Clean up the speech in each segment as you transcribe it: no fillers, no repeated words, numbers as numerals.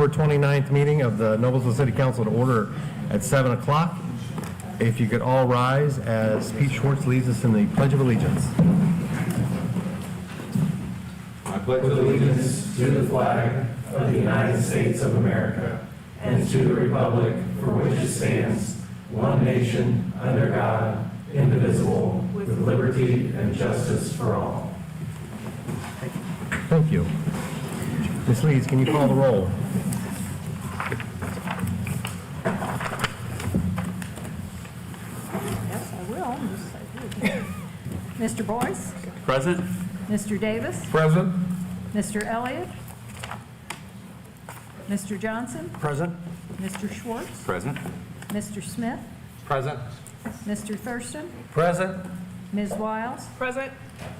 October 29th meeting of the Noblesville City Council to order at 7 o'clock. If you could all rise as Pete Schwartz leads us in the Pledge of Allegiance. I pledge allegiance to the flag of the United States of America and to the republic for which it stands, one nation, under God, indivisible, with liberty and justice for all. Thank you. Ms. Leeds, can you call the roll? Yes, I will. Mr. Boyce? Present. Mr. Davis? Present. Mr. Elliott? Mr. Johnson? Present. Mr. Schwartz? Present. Mr. Smith? Present. Mr. Thurston? Present. Ms. Wiles? Present.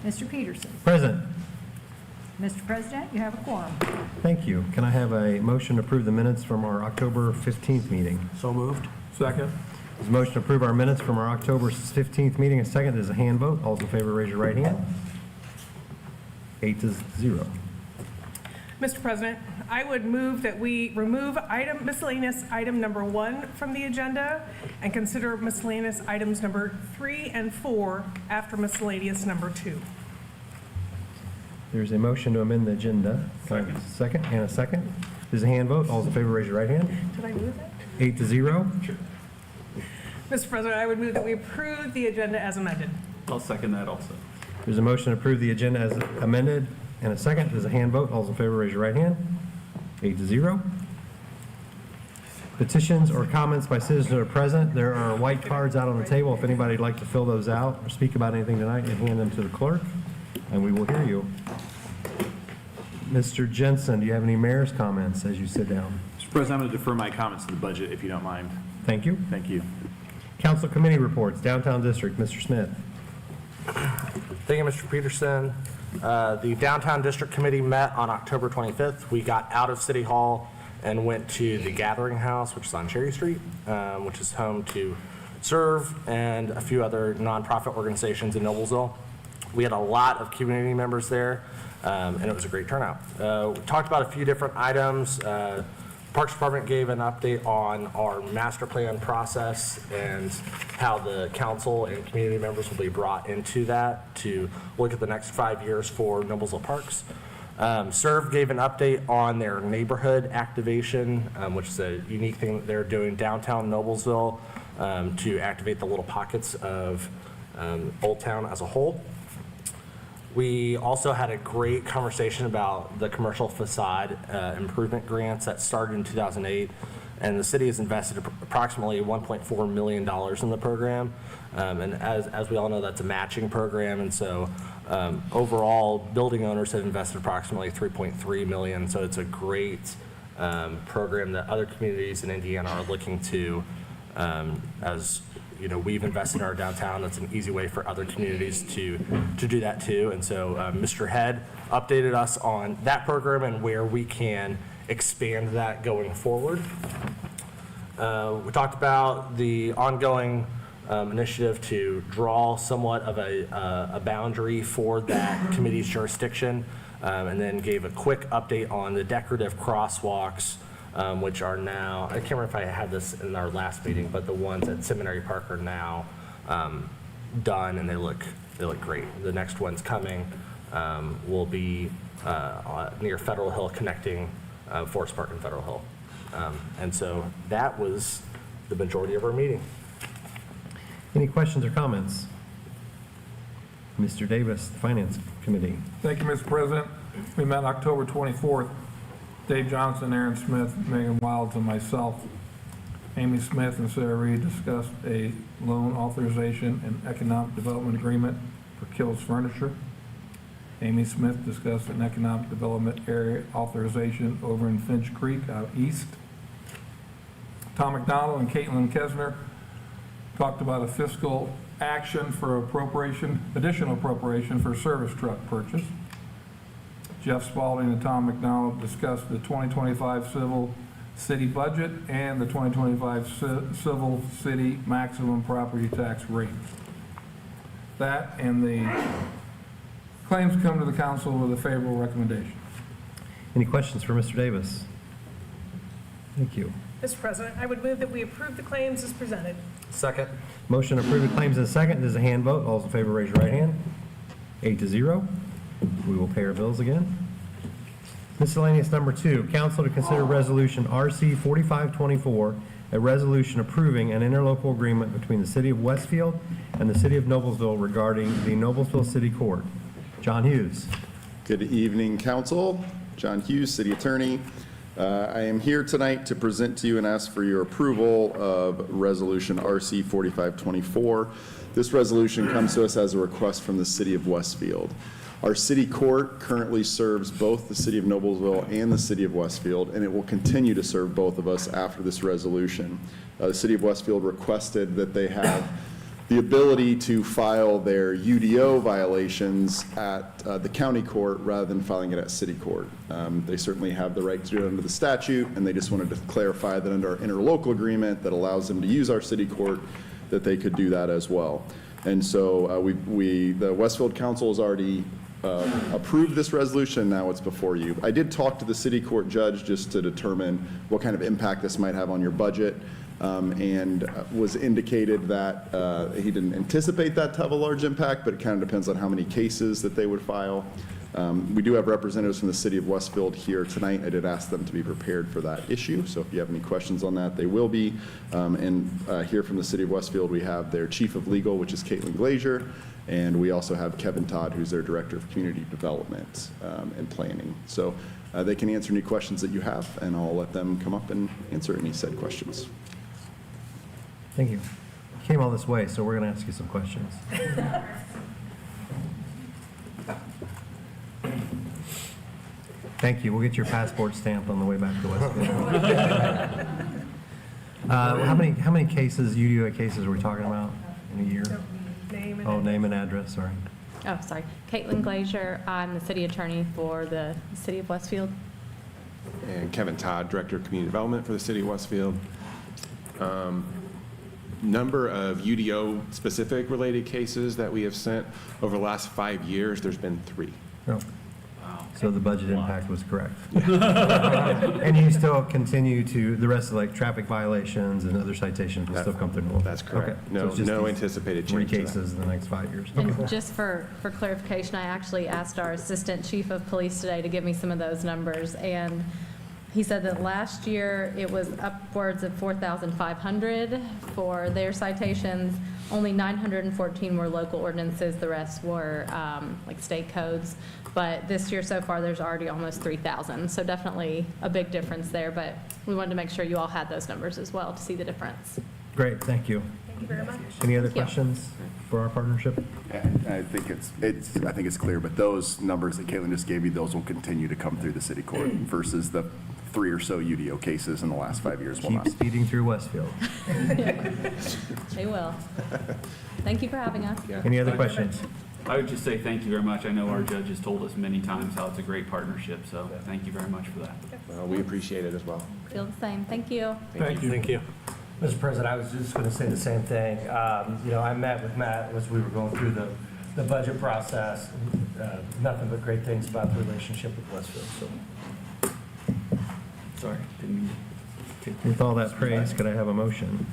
Mr. Peterson? Present. Mr. President, you have a quorum. Thank you. Can I have a motion to approve the minutes from our October 15th meeting? So moved. Second. There's a motion to approve our minutes from our October 15th meeting. A second is a hand vote. All those in favor, raise your right hand. 8-0. Mr. President, I would move that we remove miscellaneous item number 1 from the agenda and consider miscellaneous items number 3 and 4 after miscellaneous number 2. There's a motion to amend the agenda. Second and a second. There's a hand vote. All those in favor, raise your right hand. Did I move it? 8-0. Mr. President, I would move that we approve the agenda as amended. I'll second that also. There's a motion to approve the agenda as amended and a second. There's a hand vote. All those in favor, raise your right hand. 8-0. Petitions or comments by citizens that are present. There are white cards out on the table. If anybody would like to fill those out or speak about anything tonight, you hand them to the clerk, and we will hear you. Mr. Jensen, do you have any mayor's comments as you sit down? Mr. President, I'm going to defer my comments to the budget, if you don't mind. Thank you. Thank you. Council committee reports. Downtown District, Mr. Smith. Thank you, Mr. Peterson. The Downtown District Committee met on October 25th. We got out of City Hall and went to the Gathering House, which is on Cherry Street, which is home to Serve and a few other nonprofit organizations in Noblesville. We had a lot of community members there, and it was a great turnout. We talked about a few different items. Parks Department gave an update on our master plan process and how the council and community members will be brought into that to look at the next 5 years for Noblesville Parks. Serve gave an update on their neighborhood activation, which is a unique thing that they're doing downtown Noblesville to activate the little pockets of Old Town as a whole. We also had a great conversation about the commercial facade improvement grants that started in 2008, and the city has invested approximately $1.4 million in the program. And as we all know, that's a matching program, and so overall, building owners have invested approximately $3.3 million. So it's a great program that other communities in Indiana are looking to, as you know, we've invested in our downtown. That's an easy way for other communities to do that too. And so Mr. Head updated us on that program and where we can expand that going forward. We talked about the ongoing initiative to draw somewhat of a boundary for that committee's jurisdiction, and then gave a quick update on the decorative crosswalks, which are now, I can't remember if I had this in our last meeting, but the ones at Seminary Park are now done, and they look great. The next one's coming will be near Federal Hill, connecting Forest Park and Federal Hill. And so that was the majority of our meeting. Any questions or comments? Mr. Davis, the Finance Committee. Thank you, Mr. President. We met October 24th. Dave Johnson, Aaron Smith, Megan Wilds, and myself. Amy Smith and Sarah Reed discussed a loan authorization and economic development agreement for Kills Furniture. Amy Smith discussed an economic development area authorization over in Finch Creek out east. Tom McDonald and Caitlin Kesner talked about a fiscal action for additional appropriation for service truck purchase. Jeff Spalding and Tom McDonald discussed the 2025 civil city budget and the 2025 civil city maximum property tax rate. That and the claims come to the council with a favorable recommendation. Any questions for Mr. Davis? Thank you. Mr. President, I would move that we approve the claims as presented. Second. Motion to approve the claims in a second. This is a hand vote. All those in favor, raise your right hand. 8-0. We will pay our bills again. Miscellaneous number 2, council to consider resolution RC 4524, a resolution approving an interlocal agreement between the city of Westfield and the city of Noblesville regarding the Noblesville City Court. John Hughes. Good evening, council. John Hughes, city attorney. I am here tonight to present to you and ask for your approval of resolution RC 4524. This resolution comes to us as a request from the city of Westfield. Our city court currently serves both the city of Noblesville and the city of Westfield, and it will continue to serve both of us after this resolution. The city of Westfield requested that they have the ability to file their UDO violations at the county court rather than filing it at city court. They certainly have the right to do it under the statute, and they just wanted to clarify that under our interlocal agreement that allows them to use our city court, that they could do that as well. And so the Westfield Council has already approved this resolution. Now it's before you. I did talk to the city court judge just to determine what kind of impact this might have on your budget, and was indicated that he didn't anticipate that to have a large impact, but it kind of depends on how many cases that they would file. We do have representatives from the city of Westfield here tonight. I did ask them to be prepared for that issue, so if you have any questions on that, they will be. And here from the city of Westfield, we have their chief of legal, which is Caitlin Glazier, and we also have Kevin Todd, who's their director of community development and planning. So they can answer any questions that you have, and I'll let them come up and answer any said questions. Thank you. You came all this way, so we're going to ask you some questions. Thank you. We'll get your passport stamped on the way back to Westfield. How many cases, UDOA cases, are we talking about in a year? Name and Oh, name and address, sorry. Oh, sorry. Caitlin Glazier. I'm the city attorney for the city of Westfield. And Kevin Todd, Director of Community Development for the City of Westfield. Number of UDO-specific related cases that we have sent over the last 5 years, there's been 3. Oh. So the budget impact was correct. And you still continue to, the rest of like traffic violations and other citations will still come through? That's correct. Okay. So No, it's just no these anticipated 3 change to that. cases in the next 5 years. Okay. And just for clarification, I actually asked our Assistant Chief of Police today to give me some of those numbers, and he said that last year it was upwards of 4,500 for their citations. Only 914 were local ordinances. The rest were like state codes. But this year so far, there's already almost 3,000. So definitely a big difference there. But we wanted to make sure you all had those numbers as well to see the difference. Great, thank you. Thank you very much. Any other Thank you. questions for our partnership? I think it's clear, but those numbers that Caitlin just gave you, those will continue to come through the city court versus the 3 or so UDO cases in the last 5 years will Keep not. speeding through Westfield. They will. Thank you for having us. Any other questions? I would just say thank you very much. I know our judge has told us many times how it's a great partnership, so thank you very much for that. Well, we appreciate it as well. Feel the same. Thank you. Thank you. Thank you. Mr. President, I was just going to say the same thing. I met with Matt as we were going through the budget process. Nothing but great things about the relationship with Westfield, so. Sorry, didn't mean to. With all that praise, could I have a motion?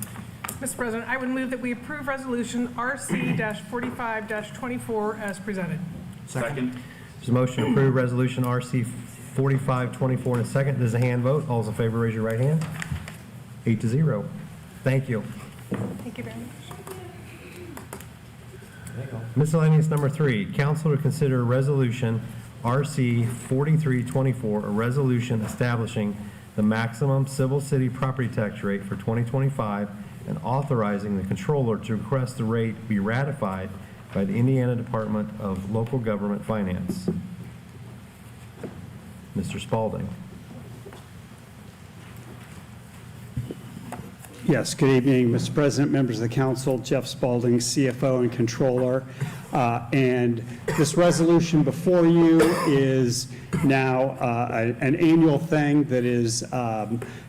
Mr. President, I would move that we approve resolution RC-45-24 as presented. Second. There's a motion to approve resolution RC 4524 in a second. There's a hand vote. All those in favor, raise your right hand. 8-0. Thank you. Thank you very much. Miscellaneous number 3, council to consider resolution RC 4324, a resolution establishing the maximum civil city property tax rate for 2025 and authorizing the controller to request the rate be ratified by the Indiana Department of Local Government Finance. Mr. Spalding. Yes, good evening, Mr. President, members of the council, Jeff Spalding, CFO and Controller. And this resolution before you is now an annual thing that is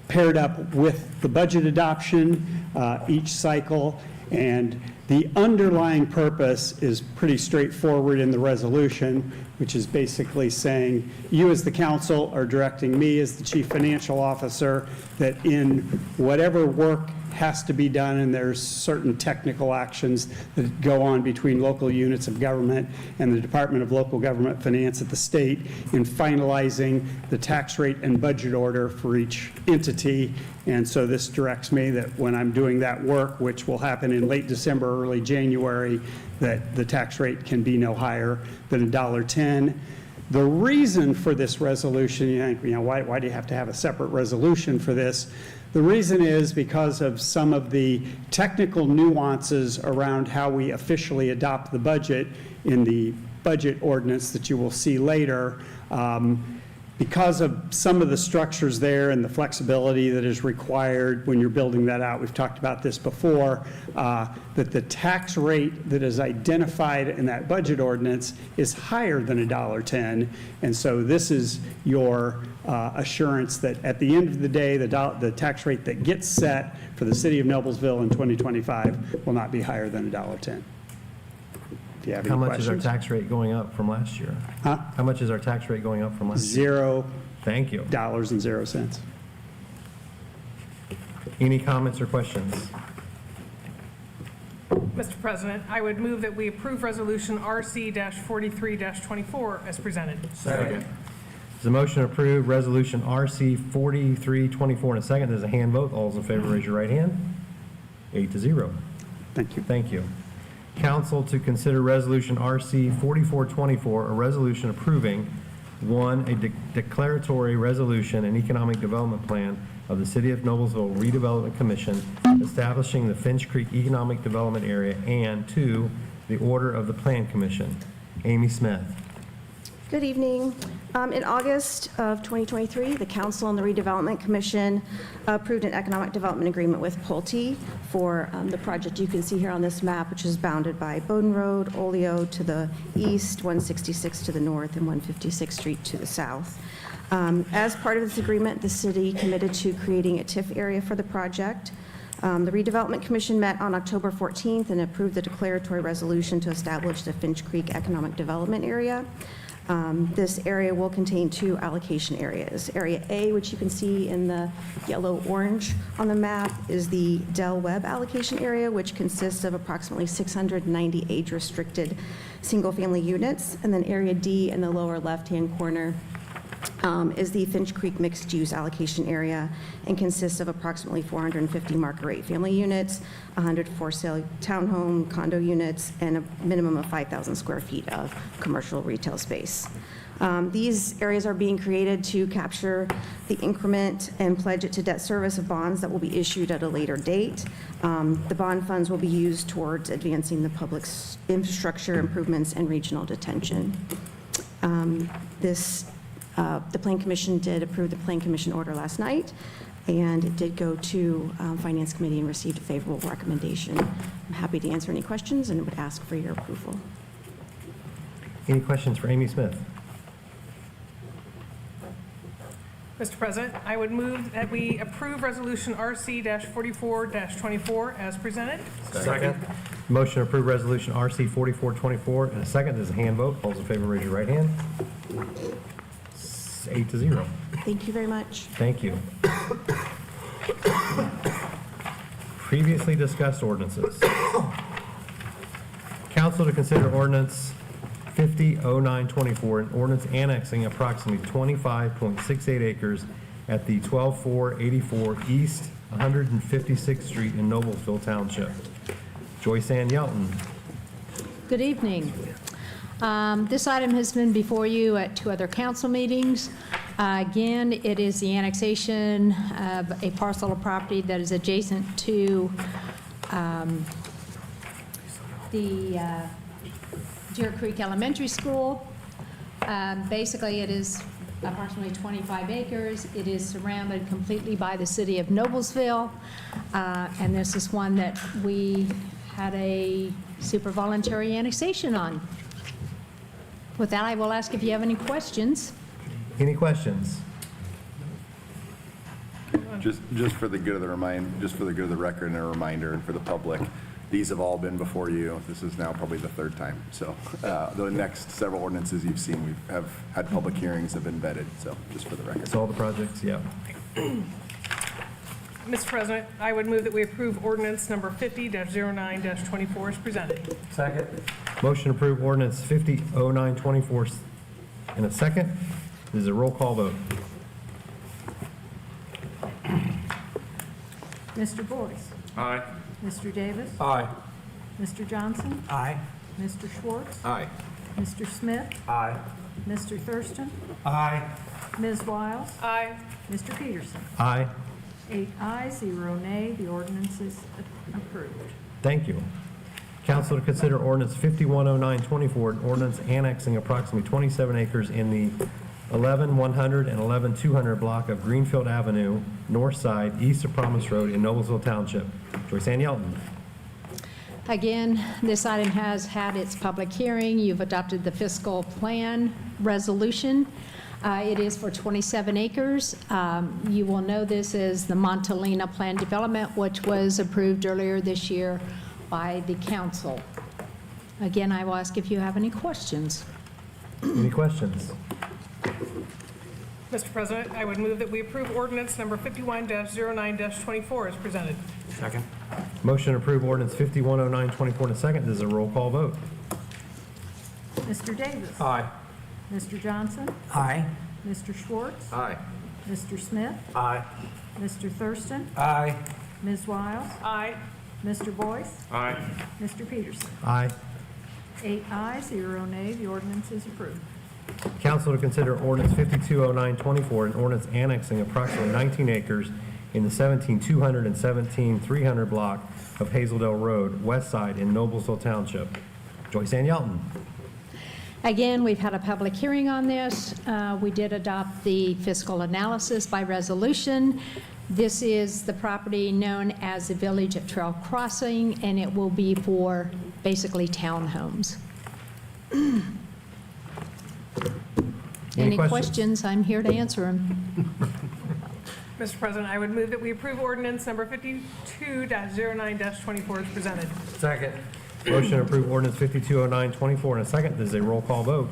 paired up with the budget adoption each cycle. And the underlying purpose is pretty straightforward in the resolution, which is basically saying, you as the council are directing me as the chief financial officer that in whatever work has to be done, and there's certain technical actions that go on between local units of government and the Department of Local Government Finance at the state in finalizing the tax rate and budget order for each entity. And so this directs me that when I'm doing that work, which will happen in late December, early January, that the tax rate can be no higher than $1.10. The reason for this resolution, you think, why do you have to have a separate resolution for this? The reason is because of some of the technical nuances around how we officially adopt the budget in the budget ordinance that you will see later. Because of some of the structures there and the flexibility that is required when you're building that out, we've talked about this before, that the tax rate that is identified in that budget ordinance is higher than $1.10. And so this is your assurance that at the end of the day, the tax rate that gets set for the city of Noblesville in 2025 will not be higher than $1.10. If you have any How much questions. is our tax rate going up from last year? Huh? How much is our tax rate going up from last year? Thank you. $0.00. Any comments or questions? Mr. President, I would move that we approve Resolution RC-43-24 as presented. Second. There's a motion to approve Resolution RC 4324 in a second. There's a hand vote. All those in favor, raise your right hand. 8-0. Thank you. Thank you. Council to consider Resolution RC 4424, a resolution approving, one, a declaratory resolution and economic development plan of the City of Noblesville Redevelopment Commission establishing the Finch Creek Economic Development Area, and two, the order of the Plan Commission. Amy Smith. Good evening. In August of 2023, the Council and the Redevelopment Commission approved an economic development agreement with Pulte for the project you can see here on this map, which is bounded by Bowden Road, Oleo to the east, 166 to the north, and 156th Street to the south. As part of this agreement, the city committed to creating a TIF area for the project. The Redevelopment Commission met on October 14th and approved the declaratory resolution to establish the Finch Creek Economic Development Area. This area will contain two allocation areas. Area A, which you can see in the yellow-orange on the map, is the Del Webb allocation area, which consists of approximately 690 age-restricted single-family units. And then Area D in the lower left-hand corner is the Finch Creek mixed-use allocation area and consists of approximately 450 market-rate family units, 100 for-sale townhome condo units, and a minimum of 5,000 square feet of commercial retail space. These areas are being created to capture the increment and pledge it to debt service of bonds that will be issued at a later date. The bond funds will be used towards advancing the public's infrastructure improvements and regional detention. The Plan Commission did approve the Plan Commission order last night, and it did go to Finance Committee and received a favorable recommendation. I'm happy to answer any questions and would ask for your approval. Any questions for Amy Smith? Mr. President, I would move that we approve Resolution RC-44-24 as presented. Second. Motion to approve Resolution RC 4424 in a second. There's a hand vote. All those in favor, raise your right hand. 8-0. Thank you very much. Thank you. Previously discussed ordinances. Council to consider ordinance 500924, an ordinance annexing approximately 25.68 acres at the 12484 East 156th Street in Noblesville Township. Joyce Ann Yelton. Good evening. This item has been before you at two other council meetings. Again, it is the annexation of a parcel of property that is adjacent to the Deer Creek Elementary School. Basically, it is approximately 25 acres. It is surrounded completely by the city of Noblesville, and this is one that we had a super voluntary annexation on. With that, I will ask if you have any questions. Any questions? Just for the good of the record and a reminder and for the public, These have all been before you. This is now probably the third time. So the next several ordinances you've seen, we have had public hearings, have been vetted, so just for the record. So all the projects, yeah. Mr. President, I would move that we approve ordinance number 50-09-24 as presented. Second. Motion to approve ordinance 500924 in a second. This is a roll call vote. Mr. Boyce? Aye. Mr. Davis? Aye. Mr. Johnson? Aye. Mr. Schwartz? Aye. Mr. Smith? Aye. Mr. Thurston? Aye. Ms. Wiles? Aye. Mr. Peterson? Aye. 8 ayes, 0 nay. The ordinance is approved. Thank you. Council to consider ordinance 510924, an ordinance annexing approximately 27 acres in the 11100 and 11200 block of Greenfield Avenue, north side, east of Promise Road in Noblesville Township. Joyce Ann Yelton. Again, this item has had its public hearing. You've adopted the fiscal plan resolution. It is for 27 acres. You will know this is the Montalina Plan Development, which was approved earlier this year by the council. Again, I will ask if you have any questions. Any questions? Mr. President, I would move that we approve ordinance number 51-09-24 as presented. Second. Motion to approve ordinance 510924 in a second. This is a roll call vote. Mr. Davis? Aye. Mr. Johnson? Aye. Mr. Schwartz? Aye. Mr. Smith? Aye. Mr. Thurston? Aye. Ms. Wiles? Aye. Mr. Boyce? Aye. Mr. Peterson? Aye. 8 ayes, 0 nay. The ordinance is approved. Council to consider ordinance 520924, an ordinance annexing approximately 19 acres in the 17200 and 17300 block of Hazeldale Road, west side in Noblesville Township. Joyce Ann Yelton. Again, we've had a public hearing on this. We did adopt the fiscal analysis by resolution. This is the property known as the Village of Trail Crossing, and it will be for basically townhomes. Any questions? I'm here to answer them. Mr. President, I would move that we approve ordinance number 52-09-24 as presented. Second. Motion to approve ordinance 520924 in a second. This is a roll call vote.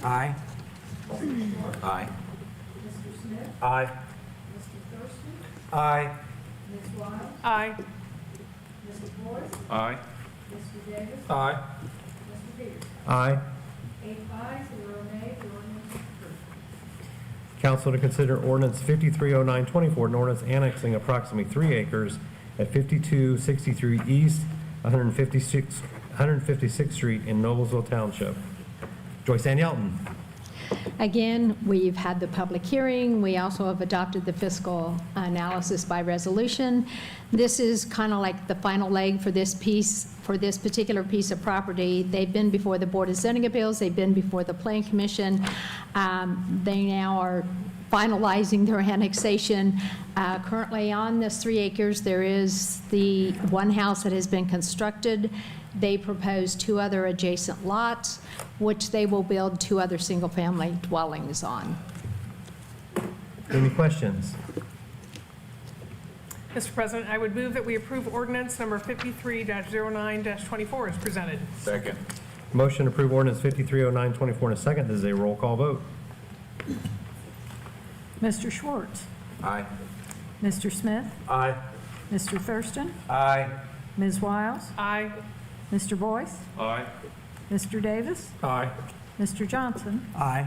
Aye. Aye. Aye. Aye. Aye. Aye. Aye. Aye. 8 ayes, 0 nay. The ordinance is approved. Council to consider ordinance 530924, an ordinance annexing approximately 3 acres at 5263 East 156th Street in Noblesville Township. Joyce Ann Yelton. Again, we've had the public hearing. We also have adopted the fiscal analysis by resolution. This is kind of like the final leg for this piece, for this particular piece of property. They've been before the Board of Zoning Appeals. They've been before the Plan Commission. They now are finalizing their annexation. Currently on this 3 acres, there is the one house that has been constructed. They propose 2 other adjacent lots, which they will build 2 other single-family dwellings on. Any questions? Mr. President, I would move that we approve ordinance number 53-09-24 as presented. Second. Motion to approve ordinance 530924 in a second. This is a roll call vote. Mr. Schwartz? Aye. Mr. Smith? Aye. Mr. Thurston? Aye. Ms. Wiles? Aye. Mr. Boyce? Aye. Mr. Davis? Aye. Mr. Johnson? Aye.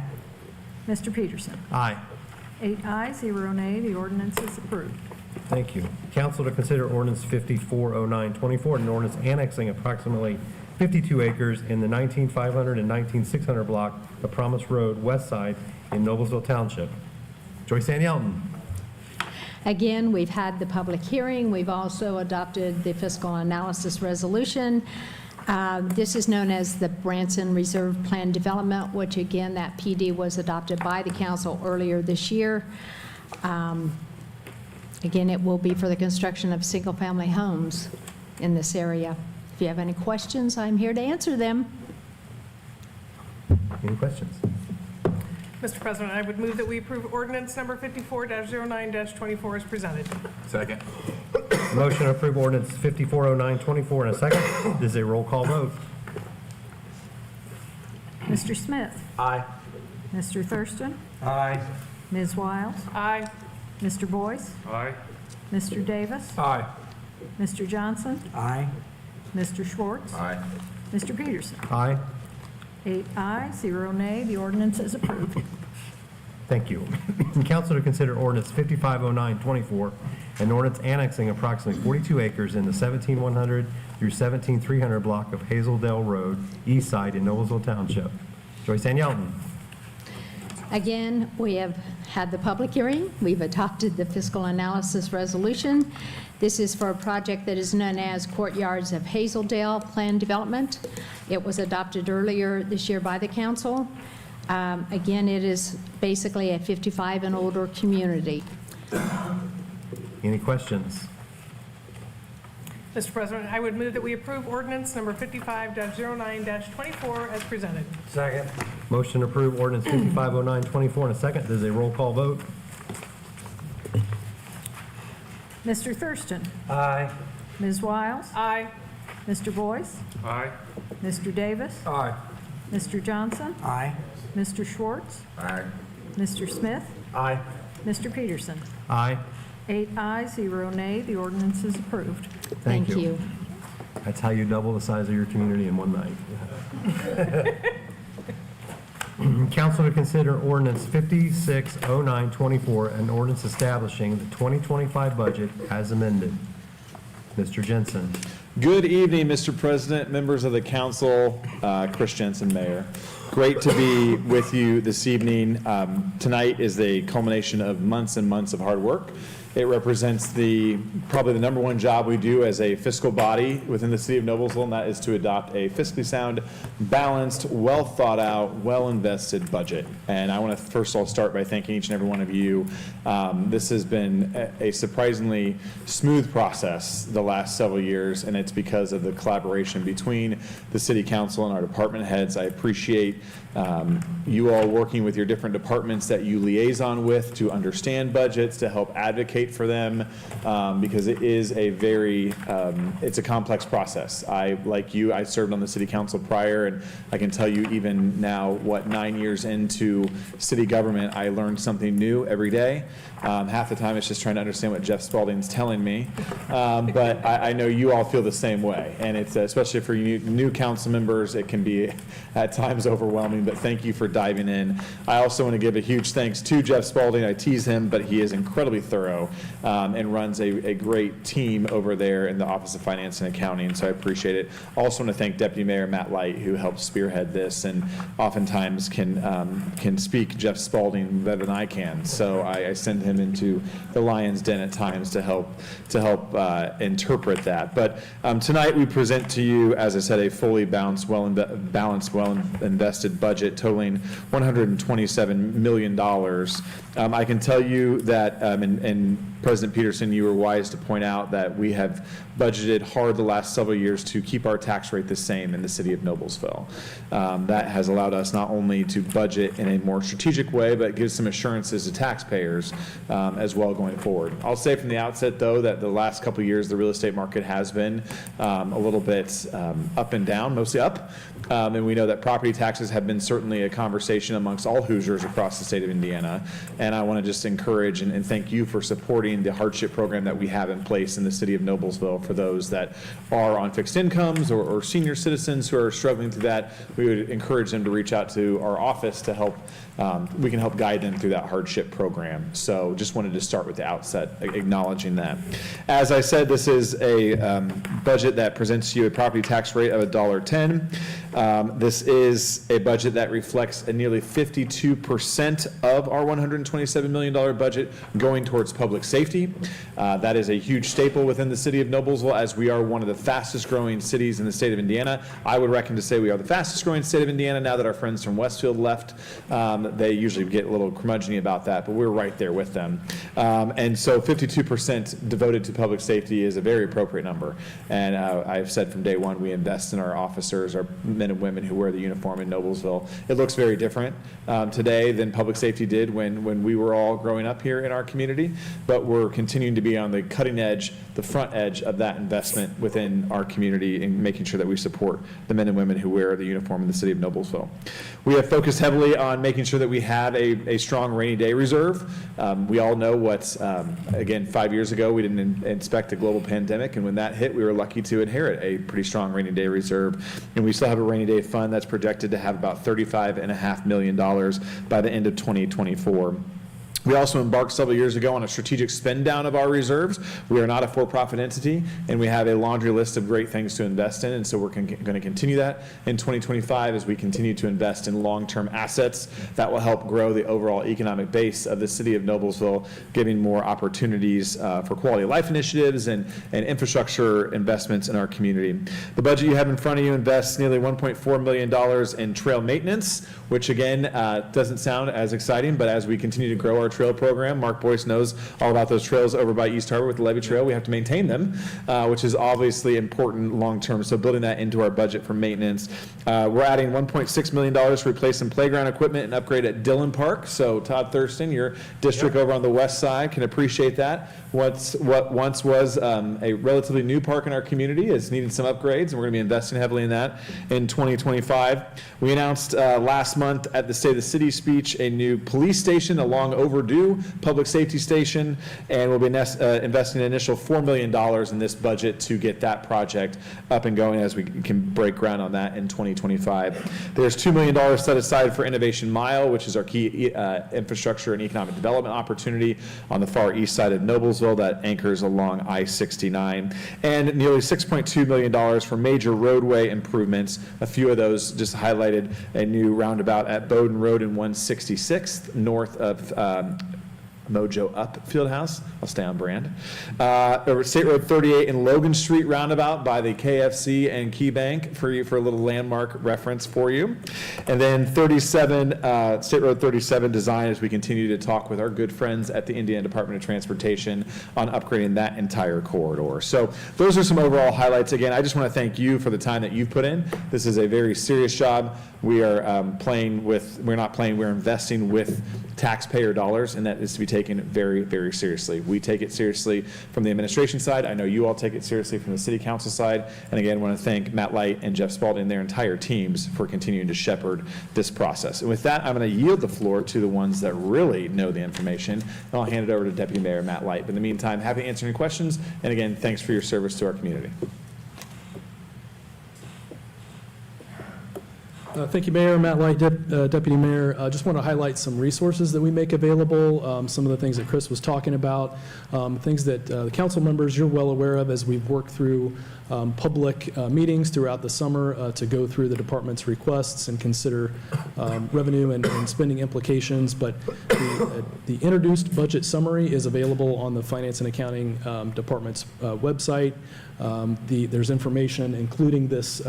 Mr. Peterson? Aye. 8 ayes, 0 nay. The ordinance is approved. Thank you. Council to consider ordinance 540924, an ordinance annexing approximately 52 acres in the 19500 and 19600 block of Promise Road, west side in Noblesville Township. Joyce Ann Yelton. Again, we've had the public hearing. We've also adopted the fiscal analysis resolution. This is known as the Branson Reserve Plan Development, which again, that PD was adopted by the council earlier this year. Again, it will be for the construction of single-family homes in this area. If you have any questions, I'm here to answer them. Any questions? Mr. President, I would move that we approve ordinance number 54-09-24 as presented. Second. Motion to approve ordinance 540924 in a second. This is a roll call vote. Mr. Smith? Aye. Mr. Thurston? Aye. Ms. Wiles? Aye. Mr. Boyce? Aye. Mr. Davis? Aye. Mr. Johnson? Aye. Mr. Schwartz? Aye. Mr. Peterson? Aye. 8 ayes, 0 nay. The ordinance is approved. Thank you. Council to consider ordinance 550924, an ordinance annexing approximately 42 acres in the 17100 through 17300 block of Hazeldale Road, east side in Noblesville Township. Joyce Ann Yelton. Again, we have had the public hearing. We've adopted the fiscal analysis resolution. This is for a project that is known as Courtyards of Hazeldale Plan Development. It was adopted earlier this year by the council. Again, it is basically a 55 and older community. Any questions? Mr. President, I would move that we approve ordinance number 55-09-24 as presented. Second. Motion to approve ordinance 550924 in a second. This is a roll call vote. Mr. Thurston? Aye. Ms. Wiles? Aye. Mr. Boyce? Aye. Mr. Davis? Aye. Mr. Johnson? Aye. Mr. Schwartz? Aye. Mr. Smith? Aye. Mr. Peterson? Aye. 8 ayes, 0 nay. The ordinance is approved. Thank you. you. That's how you double the size of your community in one night. Council to consider ordinance 560924, an ordinance establishing the 2025 budget as amended. Mr. Jensen. Good evening, Mr. President, members of the council, Chris Jensen, Mayor. Great to be with you this evening. Tonight is the culmination of months and months of hard work. It represents probably the number one job we do as a fiscal body within the city of Noblesville, and that is to adopt a fiscally sound, balanced, well thought out, well invested budget. And I want to first of all start by thanking each and every one of you. This has been a surprisingly smooth process the last several years, and it's because of the collaboration between the city council and our department heads. I appreciate you all working with your different departments that you liaison with to understand budgets, to help advocate for them, because it is a it's a complex process. Like you, I served on the city council prior, and I can tell you even now, 9 years into city government, I learned something new every day. Half the time it's just trying to understand what Jeff Spalding's telling me, but I know you all feel the same way, and it's especially for you new council members, it can be at times overwhelming, but thank you for diving in. I also want to give a huge thanks to Jeff Spalding. I tease him, but he is incredibly thorough and runs a great team over there in the Office of Finance and Accounting, so I appreciate it. Also want to thank Deputy Mayor Matt Light, who helps spearhead this and oftentimes can speak Jeff Spalding better than I can, so I send him into the lion's den at times to help interpret that. But tonight we present to you, as I said, a fully balanced, well invested budget totaling $127 million. I can tell you that, and President Peterson, you were wise to point out that we have budgeted hard the last several years to keep our tax rate the same in the city of Noblesville. That has allowed us not only to budget in a more strategic way, but gives some assurances to taxpayers as well going forward. I'll say from the outset, though, that the last couple of years, the real estate market has been a little bit up and down, mostly up. And we know that property taxes have been certainly a conversation amongst all Hoosiers across the state of Indiana. And I want to just encourage and thank you for supporting the hardship program that we have in place in the city of Noblesville for those that are on fixed incomes or senior citizens who are struggling through that. We would encourage them to reach out to our office to help. We can help guide them through that hardship program. So just wanted to start with the outset, acknowledging that. As I said, this is a budget that presents to you a property tax rate of $1.10. This is a budget that reflects a nearly 52% of our $127 million budget going towards public public safety. That is a huge staple within the city of Noblesville, as we are one of the fastest growing cities in the state of Indiana. I would reckon to say we are the fastest growing state of Indiana now that our friends from Westfield left. They usually get a little curmudgeon about that, but we're right there with them. And so 52% devoted to public safety is a very appropriate number. And I've said from day one, we invest in our officers, our men and women who wear the uniform in Noblesville. It looks very different today than public safety did when we were all growing up here in our community, but we're continuing to be on the cutting edge, the front edge of that investment within our community and making sure that we support the men and women who wear the uniform in the city of Noblesville. We have focused heavily on making sure that we have a strong rainy day reserve. We all know again, 5 years ago, we didn't expect a global pandemic, and when that hit, we were lucky to inherit a pretty strong rainy day reserve. And we still have a rainy day fund that's projected to have about $35.5 million by the end of 2024. We also embarked several years ago on a strategic spend down of our reserves. We are not a for-profit entity, and we have a laundry list of great things to invest in, and so we're going to continue that in 2025 as we continue to invest in long-term assets that will help grow the overall economic base of the city of Noblesville, giving more opportunities for quality of life initiatives and infrastructure investments in our community. The budget you have in front of you invests nearly $1.4 million in trail maintenance, which again doesn't sound as exciting, but as we continue to grow our trail program, Mark Boyce knows all about those trails over by East Harbor with the Levee Trail. We have to maintain them, which is obviously important long-term, so building that into our budget for maintenance. We're adding $1.6 million to replace some playground equipment and upgrade at Dillon Park, so Todd Thurston, your district over on the west side, can appreciate that. What once was a relatively new park in our community is needing some upgrades, and we're going to be investing heavily in that in 2025. We announced last month at the State of the City speech a new police station, a long overdue public safety station, and we'll be investing an initial $4 million in this budget to get that project up and going as we can break ground on that in 2025. There's $2 million set aside for Innovation Mile, which is our key infrastructure and economic development opportunity on the far east side of Noblesville that anchors along I-69, and nearly $6.2 million for major roadway improvements. A few of those just highlighted: a new roundabout at Bowden Road and 166th north of Mojo Up Fieldhouse. I'll stay on brand. State Road 38 and Logan Street roundabout by the KFC and Key Bank for a little landmark reference for you. And then State Road 37 design as we continue to talk with our good friends at the Indiana Department of Transportation on upgrading that entire corridor. So those are some overall highlights. Again, I just want to thank you for the time that you've put in. This is a very serious job. We are we're investing with taxpayer dollars, and that is to be taken very, very seriously. We take it seriously from the administration side. I know you all take it seriously from the city council side. And again, I want to thank Matt Light and Jeff Spalding and their entire teams for continuing to shepherd this process. And with that, I'm going to yield the floor to the ones that really know the information, and I'll hand it over to Deputy Mayor Matt Light. But in the meantime, happy to answer any questions, and again, thanks for your service to our community. Thank you, Mayor. Matt Light, Deputy Mayor. I just want to highlight some resources that we make available, some of the things that Chris was talking about, things that the council members, you're well aware of as we've worked through public meetings throughout the summer to go through the department's requests and consider revenue and spending implications. But the introduced budget summary is available on the Finance and Accounting Department's website. There's information, including this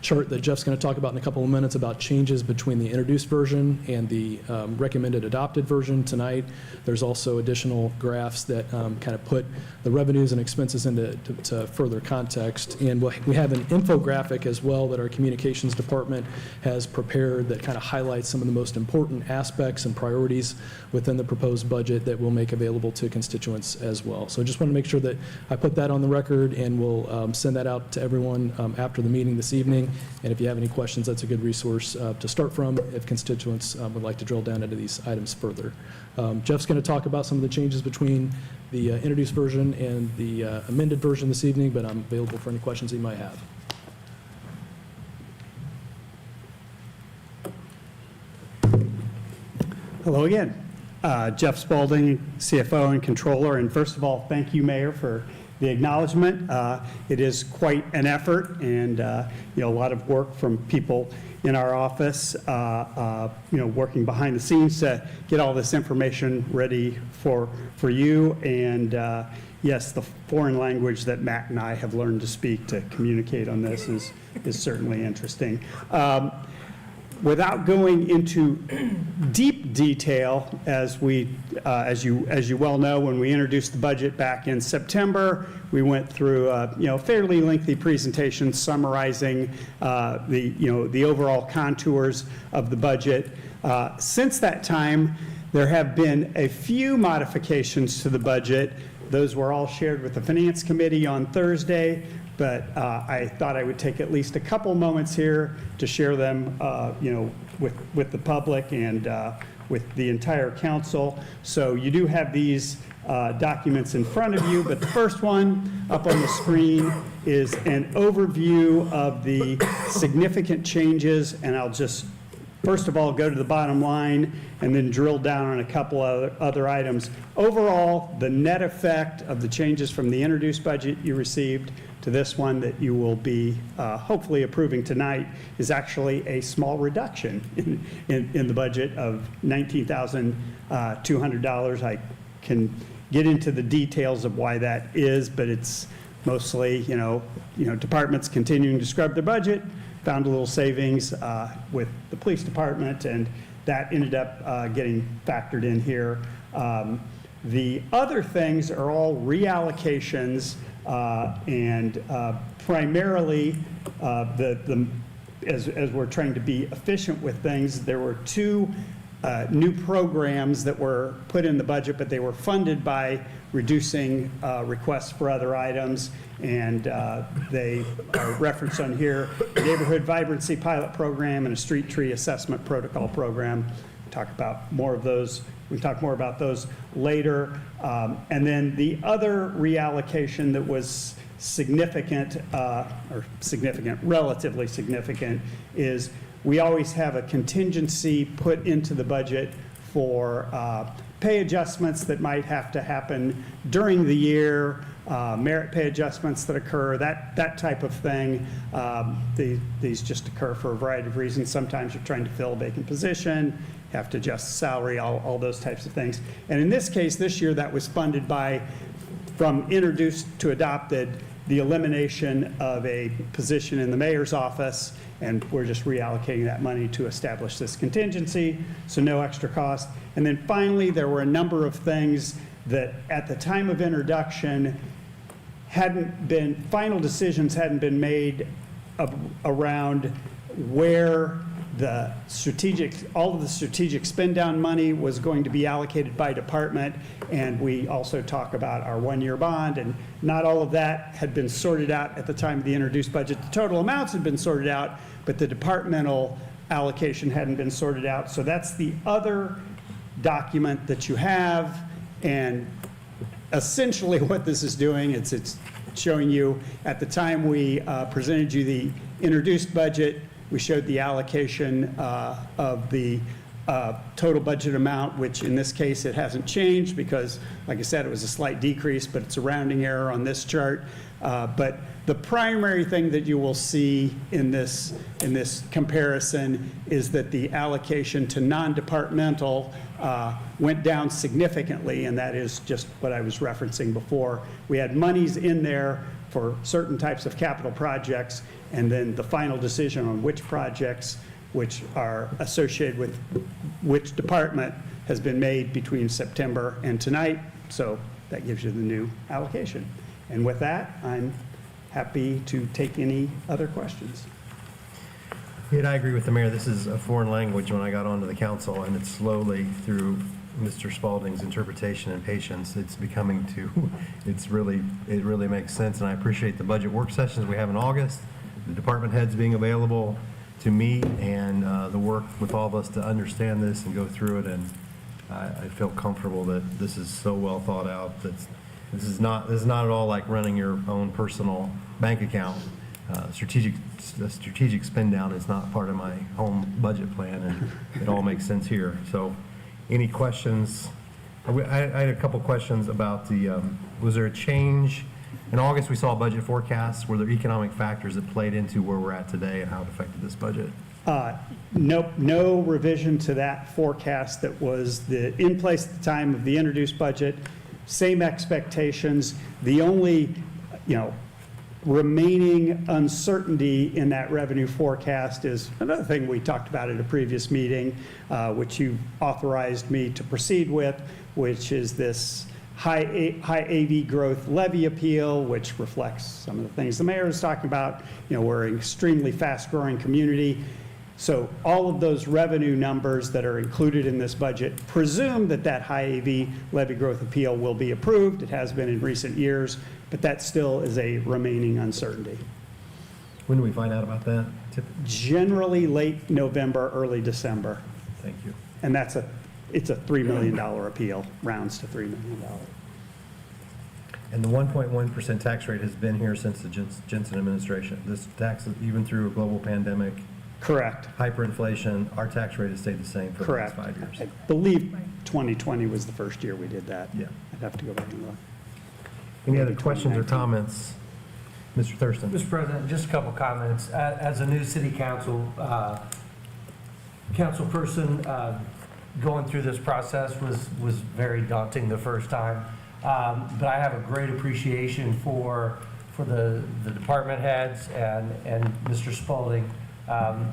chart that Jeff's going to talk about in a couple of minutes about changes between the introduced version and the recommended adopted version tonight. There's also additional graphs that kind of put the revenues and expenses into further context. And we have an infographic as well that our communications department has prepared that kind of highlights some of the most important aspects and priorities within the proposed budget that we'll make available to constituents as well. So I just want to make sure that I put that on the record, and we'll send that out to everyone after the meeting this evening. And if you have any questions, that's a good resource to start from if constituents would like to drill down into these items further. Jeff's going to talk about some of the changes between the introduced version and the amended version this evening, but I'm available for any questions that you might have. Hello again. Jeff Spalding, CFO and Controller. And first of all, thank you, Mayor, for the acknowledgement. It is quite an effort and, a lot of work from people in our office, working behind the scenes to get all this information ready for you. And yes, the foreign language that Matt and I have learned to speak to communicate on this is certainly interesting. Without going into deep detail, as you well know, when we introduced the budget back in September, we went through a fairly lengthy presentation summarizing the overall contours of the budget. Since that time, there have been a few modifications to the budget. Those were all shared with the Finance Committee on Thursday. But I thought I would take at least a couple moments here to share them, with the public and with the entire council. So you do have these documents in front of you, but the first one up on the screen is an overview of the significant changes, and I'll just first of all go to the bottom line and then drill down on a couple other items. Overall, the net effect of the changes from the introduced budget you received to this one that you will be hopefully approving tonight is actually a small reduction in the budget of $19,200. I can get into the details of why that is, but it's mostly, departments continuing to scrub their budget, found a little savings with the police department, and that ended up getting factored in here. The other things are all reallocations, and primarily, as we're trying to be efficient with things, there were two new programs that were put in the budget, but they were funded by reducing requests for other items, and they are referenced on here: Neighborhood Vibrancy Pilot Program and a Street Tree Assessment Protocol Program. Talk about more of those. We can talk more about those later. And then the other reallocation that was significant, relatively significant, is we always have a contingency put into the budget for pay adjustments that might have to happen during the year, merit pay adjustments that occur, that type of thing. These just occur for a variety of reasons. Sometimes you're trying to fill a vacant position, have to adjust salary, all those types of things. And in this case, this year, that was funded by, from introduced to adopted, the elimination of a position in the mayor's office, and we're just reallocating that money to establish this contingency, so no extra cost. And then finally, there were a number of things that at the time of introduction final decisions hadn't been made around where all of the strategic spend down money was going to be allocated by department. And we also talk about our one-year bond, and not all of that had been sorted out at the time of the introduced budget. The total amounts had been sorted out, but the departmental allocation hadn't been sorted out. So that's the other document that you have. And essentially what this is doing, it's showing you at the time we presented you the introduced budget, we showed the allocation of the total budget amount, which in this case it hasn't changed because, like I said, it was a slight decrease, but it's a rounding error on this chart. But the primary thing that you will see in this comparison is that the allocation to non-departmental went down significantly, and that is just what I was referencing before. We had monies in there for certain types of capital projects, and then the final decision on which projects, which are associated with which department, has been made between September and tonight. So that gives you the new allocation. And with that, I'm happy to take any other questions. Yeah, I agree with the mayor. This is a foreign language when I got onto the council, and it's slowly, through Mr. Spalding's interpretation and patience, it really makes sense. And I appreciate the budget work sessions we have in August, the department heads being available to meet, and the work with all of us to understand this and go through it. And I feel comfortable that this is so well thought out. That this is not at all like running your own personal bank account. Strategic spend down is not part of my home budget plan, and it all makes sense here. So, any questions? I had a couple questions about was there a change In August, we saw budget forecasts. Were there economic factors that played into where we're at today and how it affected this budget? Nope, no revision to that forecast that was in place at the time of the introduced budget. Same expectations. The only, remaining uncertainty in that revenue forecast is another thing we talked about at a previous meeting, which you authorized me to proceed with, which is this high AV growth levy appeal, which reflects some of the things the mayor was talking about. We're an extremely fast-growing community. So all of those revenue numbers that are included in this budget presume that high AV levy growth appeal will be approved. It has been in recent years, but that still is a remaining uncertainty. When do we find out about that? Generally late November, early December. Thank you. And it's a $3 million appeal, rounds to $3 million. And the 1.1% tax rate has been here since the Jensen administration. This tax, even through a global pandemic, correct, hyperinflation, our tax rate has stayed the same for the last 5 years. I believe 2020 was the first year we did that. Yeah. I'd have to go back and look. Any other questions or comments? Mr. Thurston? Mr. President, just a couple comments. As a new city council councilperson, going through this process was very daunting the first time. But I have a great appreciation for the department heads and Mr. Spalding.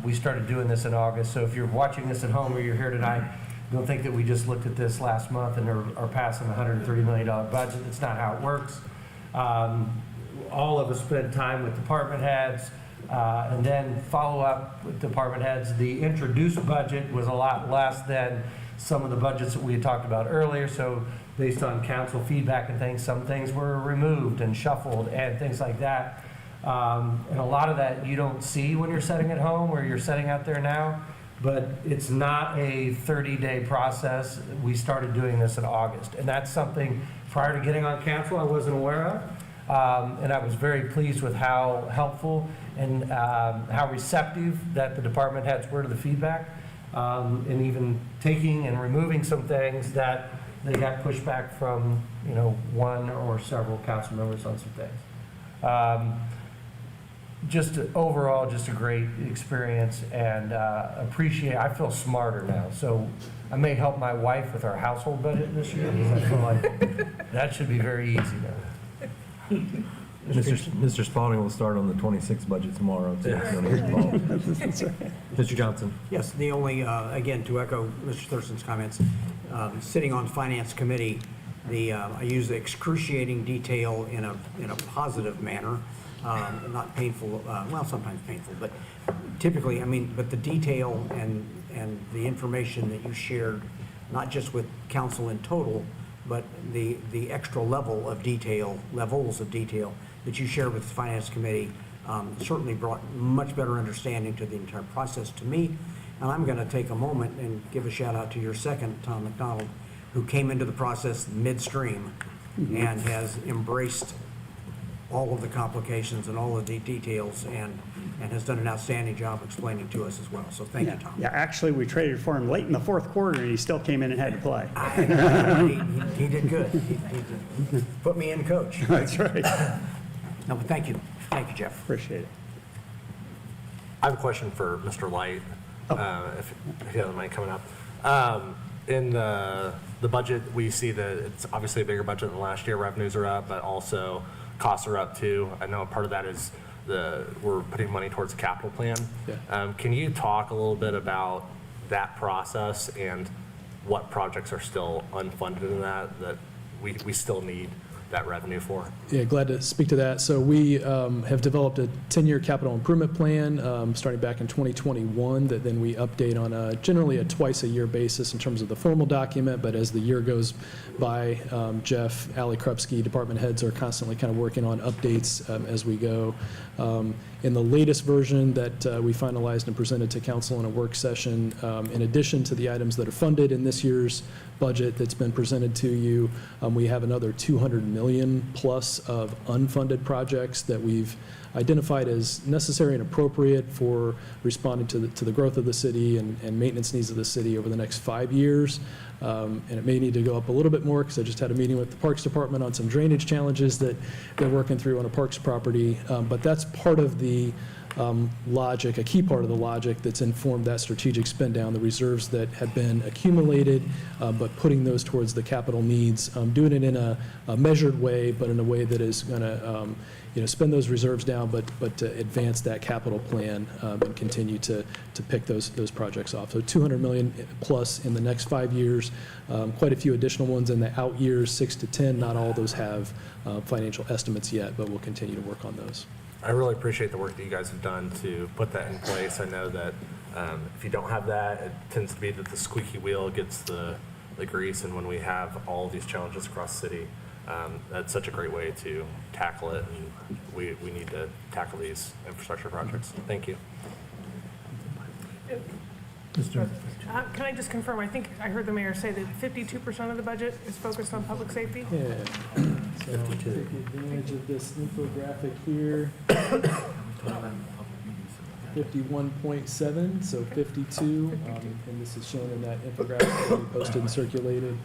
We started doing this in August, so if you're watching this at home or you're here tonight, don't think that we just looked at this last month and are passing a $130 million budget. That's not how it works. All of us spent time with department heads and then follow up with department heads. The introduced budget was a lot less than some of the budgets that we had talked about earlier, so based on council feedback and things, some things were removed and shuffled and things like that. And a lot of that you don't see when you're sitting at home or you're sitting out there now, but it's not a 30-day process. We started doing this in August, and that's something prior to getting on council I wasn't aware of. And I was very pleased with how helpful and how receptive that the department heads were to the feedback, and even taking and removing some things that they got pushback from, one or several council members on some things. Overall, just a great experience, and I feel smarter now. So I may help my wife with our household budget this year, because I feel like that should be very easy now. Mr. Spalding will start on the 26th budget tomorrow. Mr. Johnson? Yes, the only, again, to echo Mr. Thurston's comments, sitting on Finance Committee, I use excruciating detail in a positive manner, not painful, well, sometimes painful, but typically, but the detail and the information that you shared, not just with council in total, but the extra levels of detail that you shared with the Finance Committee certainly brought much better understanding to the entire process to me. And I'm going to take a moment and give a shout out to your second, Tom McDonald, who came into the process midstream and has embraced all of the complications and all of the details and has done an outstanding job explaining to us as well. So thank you, Tom. Yeah, actually, we traded for him late in the fourth quarter, and he still came in and had to play. He did good. He put me in coach. That's right. No, but thank you. Thank you, Jeff. Appreciate it. I have a question for Mr. Light, if he doesn't mind coming up. In the budget, we see that it's obviously a bigger budget than last year. Revenues are up, but also costs are up too. I know part of that is we're putting money towards the capital plan. Yeah. Can you talk a little bit about that process and what projects are still unfunded in that we still need that revenue for? Yeah, glad to speak to that. So we have developed a 10-year capital improvement plan starting back in 2021 that then we update on generally a twice-a-year basis in terms of the formal document, but as the year goes by, Jeff, Ali Krupski, department heads are constantly kind of working on updates as we go. In the latest version that we finalized and presented to council in a work session, in addition to the items that are funded in this year's budget that's been presented to you, we have another $200 million plus of unfunded projects that we've identified as necessary and appropriate for responding to the growth of the city and maintenance needs of the city over the next 5 years. And it may need to go up a little bit more because I just had a meeting with the Parks Department on some drainage challenges that they're working through on a parks property. But that's part of the logic, a key part of the logic that's informed that strategic spend down, the reserves that have been accumulated, but putting those towards the capital needs, doing it in a measured way, but in a way that is going to spend those reserves down, but to advance that capital plan and continue to pick those projects off. So 200 million plus in the next 5 years, quite a few additional ones in the out years, 6 to 10. Not all of those have financial estimates yet, but we'll continue to work on those. I really appreciate the work that you guys have done to put that in place. I know that if you don't have that, it tends to be that the squeaky wheel gets the grease, and when we have all of these challenges across the city, that's such a great way to tackle it, and we need to tackle these infrastructure projects. Thank you. Can I just confirm, I think I heard the mayor say that 52% of the budget is focused on public safety? Yeah. So take advantage of this infographic here. 51.7, so 52, and this is shown in that infographic that we posted and circulated.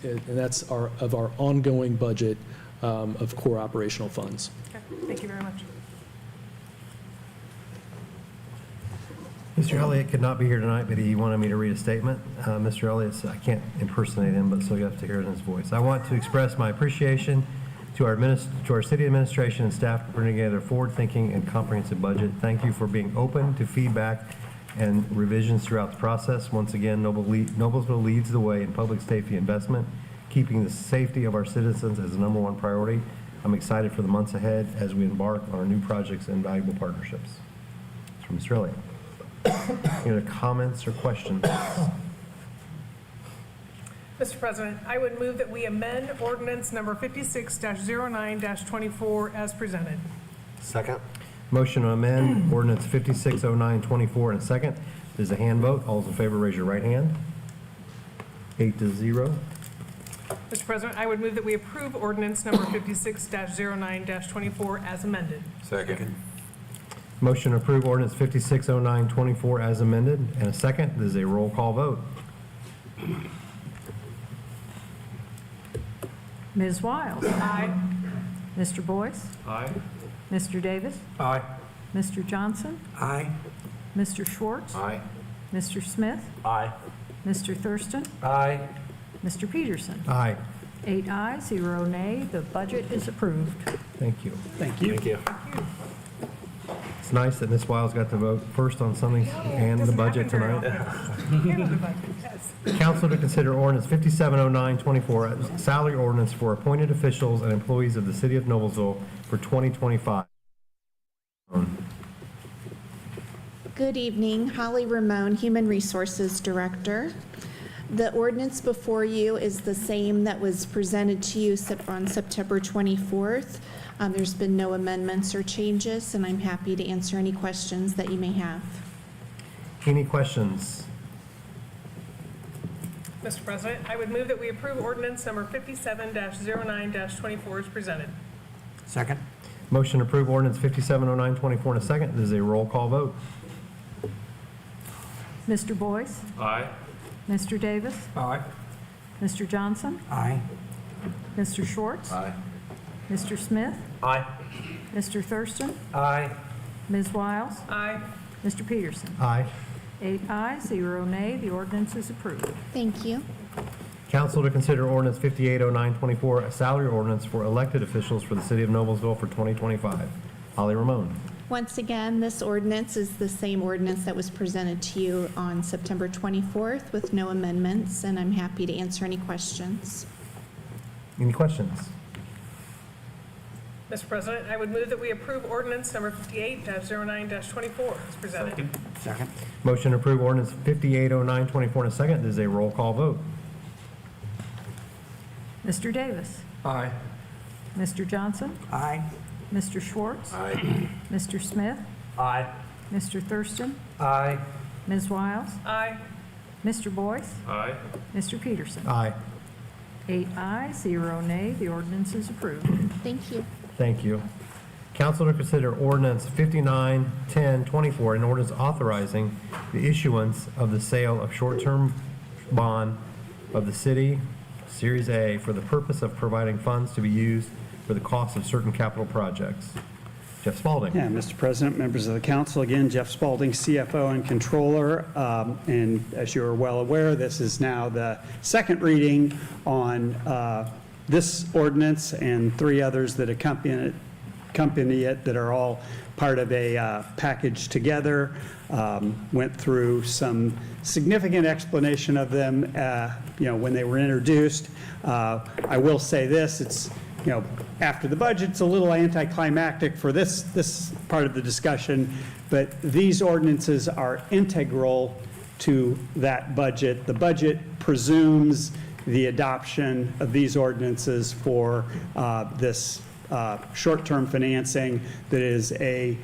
And that's of our ongoing budget of core operational funds. Okay, thank you very much. Mr. Elliott could not be here tonight, but he wanted me to read a statement. Mr. Elliott, I can't impersonate him, but so you have to hear it in his voice. I want to express my appreciation to our city administration and staff for putting together a forward-thinking and comprehensive budget. Thank you for being open to feedback and revisions throughout the process. Once again, Noblesville leads the way in public safety investment, keeping the safety of our citizens as the #1 priority. I'm excited for the months ahead as we embark on our new projects and valuable partnerships. It's from Mr. Elliott. Any other comments or questions? Mr. President, I would move that we amend ordinance number 56-09-24 as presented. Second. Motion to amend ordinance 560924 and a second. There's a hand vote. All those in favor, raise your right hand. 8-0. Mr. President, I would move that we approve ordinance number 56-09-24 as amended. Second. Motion to approve ordinance 560924 as amended and a second. This is a roll call vote. Ms. Wiles. Aye. Mr. Boyce. Aye. Mr. Davis. Aye. Mr. Johnson. Aye. Mr. Schwartz. Aye. Mr. Smith. Aye. Mr. Thurston. Aye. Mr. Peterson. Aye. 8 ayes, 0 nay. The budget is approved. Thank you. Thank you. Thank you. It's nice that Ms. Wiles got to vote first on something and the budget tonight. Council to consider ordinance 570924, a salary ordinance for appointed officials and employees of the city of Noblesville for 2025. Good evening, Holly Ramone, Human Resources Director. The ordinance before you is the same that was presented to you on September 24th. There's been no amendments or changes, and I'm happy to answer any questions that you may have. Any questions? Mr. President, I would move that we approve ordinance number 57-09-24 as presented. Second. Motion to approve ordinance 570924 and a second. This is a roll call vote. Mr. Boyce. Aye. Mr. Davis. Aye. Mr. Johnson. Aye. Mr. Schwartz. Aye. Mr. Smith. Aye. Mr. Thurston. Aye. Ms. Wiles. Aye. Mr. Peterson. Aye. 8 ayes, 0 nay. The ordinance is approved. Thank you. Council to consider ordinance 580924, a salary ordinance for elected officials for the city of Noblesville for 2025. Holly Ramone. Once again, this ordinance is the same ordinance that was presented to you on September 24th with no amendments, and I'm happy to answer any questions. Any questions? Mr. President, I would move that we approve ordinance number 58-09-24 as presented. Second. Motion to approve ordinance 580924 and a second. This is a roll call vote. Mr. Davis. Aye. Mr. Johnson. Aye. Mr. Schwartz. Aye. Mr. Smith. Aye. Mr. Thurston. Aye. Ms. Wiles. Aye. Mr. Boyce. Aye. Mr. Peterson. Aye. 8 ayes, 0 nay. The ordinance is approved. Thank you. Thank you. Council to consider ordinance 591024, an ordinance authorizing the issuance of the sale of short-term bond of the city, Series A, for the purpose of providing funds to be used for the cost of certain capital projects. Jeff Spalding. Yeah, Mr. President, members of the council, again, Jeff Spalding, CFO and Controller. And as you are well aware, this is now the second reading on this ordinance and 3 others that accompany it that are all part of a package together. Went through some significant explanation of them, when they were introduced. I will say this, it's, after the budget, it's a little anticlimactic for this part of the discussion, but these ordinances are integral to that budget. The budget presumes the adoption of these ordinances for this short-term financing that is a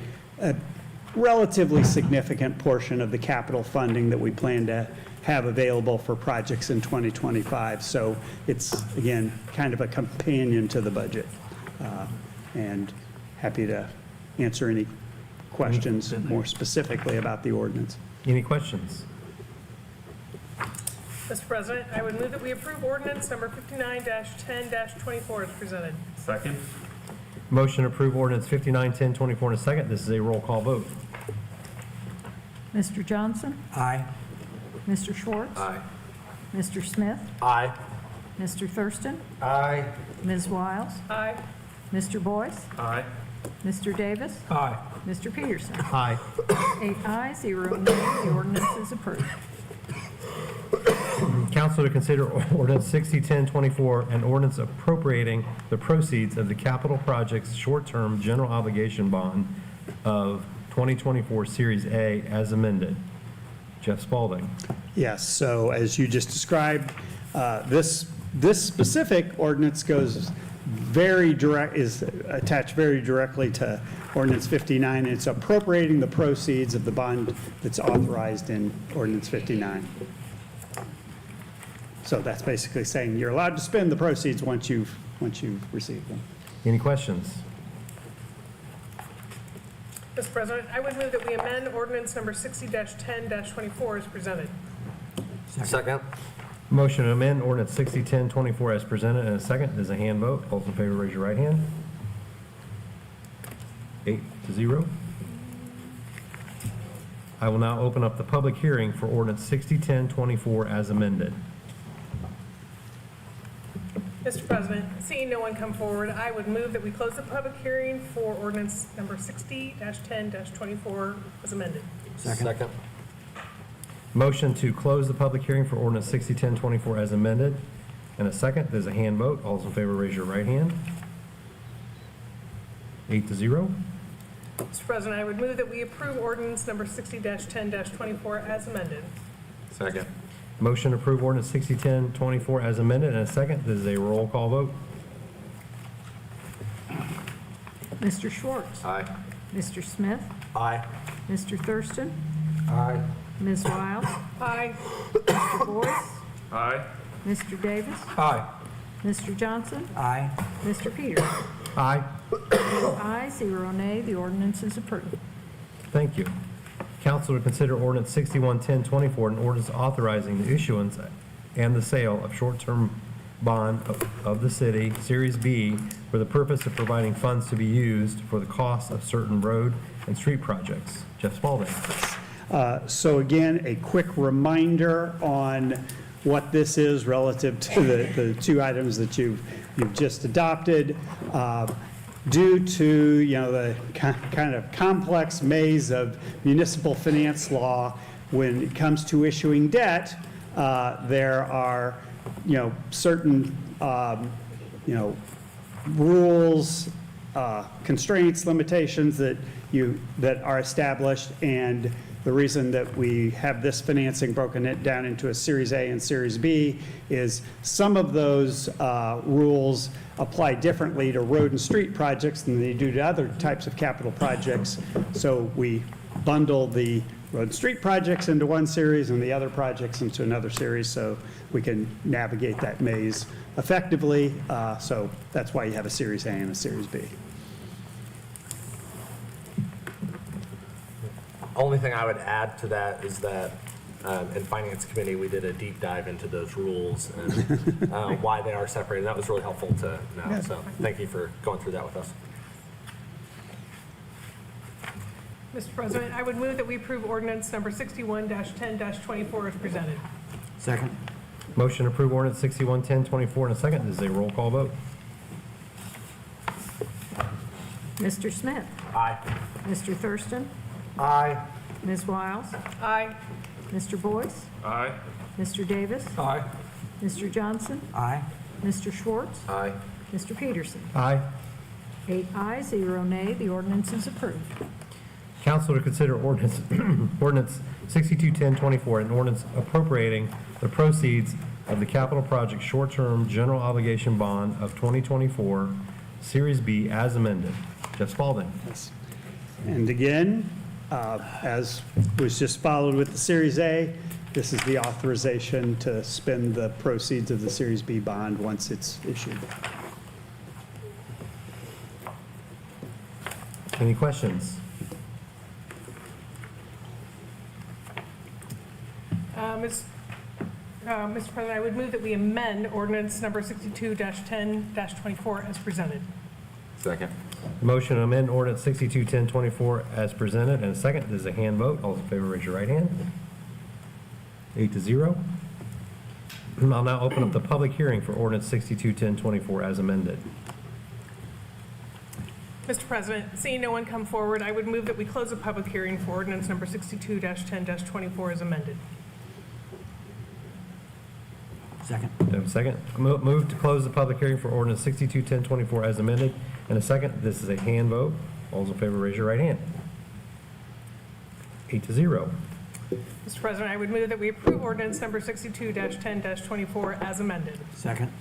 relatively significant portion of the capital funding that we plan to have available for projects in 2025. So it's, again, kind of a companion to the budget. And happy to answer any questions more specifically about the ordinance. Any questions? Mr. President, I would move that we approve ordinance number 59-10-24 as presented. Second? Motion to approve ordinance 591024 in a second. This is a roll call vote. Mr. Johnson? Aye. Mr. Schwartz? Aye. Mr. Smith? Aye. Mr. Thurston? Aye. Ms. Wiles? Aye. Mr. Boyce? Aye. Mr. Davis? Aye. Mr. Peterson? Aye. 8 ayes, 0 nay. The ordinance is approved. Council to consider ordinance 601024, an ordinance appropriating the proceeds of the capital projects short-term general obligation bond of 2024 Series A as amended. Jeff Spalding. Yes, so as you just described, this specific ordinance is attached very directly to ordinance 59. It's appropriating the proceeds of the bond that's authorized in ordinance 59. So that's basically saying you're allowed to spend the proceeds once you've received them. Any questions? Mr. President, I would move that we amend ordinance number 60-10-24 as presented. Second. Motion to amend ordinance 601024 as presented in a second. There's a hand vote. All those in favor, raise your right hand. 8-0. I will now open up the public hearing for ordinance 601024 as amended. Mr. President, seeing no one come forward, I would move that we close the public hearing for ordinance number 60-10-24 as amended. Second. Motion to close the public hearing for ordinance 601024 as amended. In a second, there's a hand vote. All those in favor, raise your right hand. 8-0. Mr. President, I would move that we approve ordinance number 60-10-24 as amended. Second. Motion to approve ordinance 601024 as amended. In a second, this is a roll call vote. Mr. Schwartz? Aye. Mr. Smith? Aye. Mr. Thurston? Aye. Ms. Wiles? Aye. Mr. Boyce? Aye. Mr. Davis? Aye. Mr. Johnson? Aye. Mr. Peterson? Aye. 8 ayes, 0 nay. The ordinance is approved. Thank you. Council to consider ordinance 611024, an ordinance authorizing the issuance and the sale of short-term bond of the city, Series B, for the purpose of providing funds to be used for the cost of certain road and street projects. Jeff Spalding. So again, a quick reminder on what this is relative to the 2 items that you've just adopted. Due to, the kind of complex maze of municipal finance law, when it comes to issuing debt, there are, certain, rules, constraints, limitations that are established, and the reason that we have this financing broken it down into a Series A and Series B is some of those rules apply differently to road and street projects than they do to other types of capital projects. So we bundle the road and street projects into one series and the other projects into another series so we can navigate that maze effectively. So that's why you have a Series A and a Series B. Only thing I would add to that is that in Finance Committee, we did a deep dive into those rules and why they are separated. That was really helpful to know. So thank you for going through that with us. Mr. President, I would move that we approve ordinance number 61-10-24 as presented. Second. Motion to approve ordinance 61-10-24 in a second. This is a roll call vote. Mr. Smith? Aye. Mr. Thurston? Aye. Ms. Wiles? Aye. Mr. Boyce? Aye. Mr. Davis? Aye. Mr. Johnson? Aye. Mr. Schwartz? Aye. Mr. Peterson? Aye. 8 ayes, 0 nay. The ordinance is approved. Council to consider ordinance, ordinance 62-10-24, an ordinance appropriating the proceeds of the capital project short-term general obligation bond of 2024, Series B, as amended. Jeff Spalding. Yes. And again, as was just followed with the Series A, this is the authorization to spend the proceeds of the Series B bond once it's issued. Any questions? Mr. President, I would move that we amend ordinance number 62-10-24 as presented. Second. Motion to amend ordinance 62-10-24 as presented, and a second. This is a hand vote. All those in favor, raise your right hand. 8-0. I'll now open up the public hearing for ordinance 62-10-24 as amended. Mr. President, seeing no one come forward, I would move that we close the public hearing for ordinance number 62-10-24 as amended. Second. Do I have a second? Move to close the public hearing for ordinance 62-10-24 as amended. And a second. This is a hand vote. All those in favor, raise your right hand. 8-0. Mr. President, I would move that we approve ordinance number 62-10-24 as amended. Second.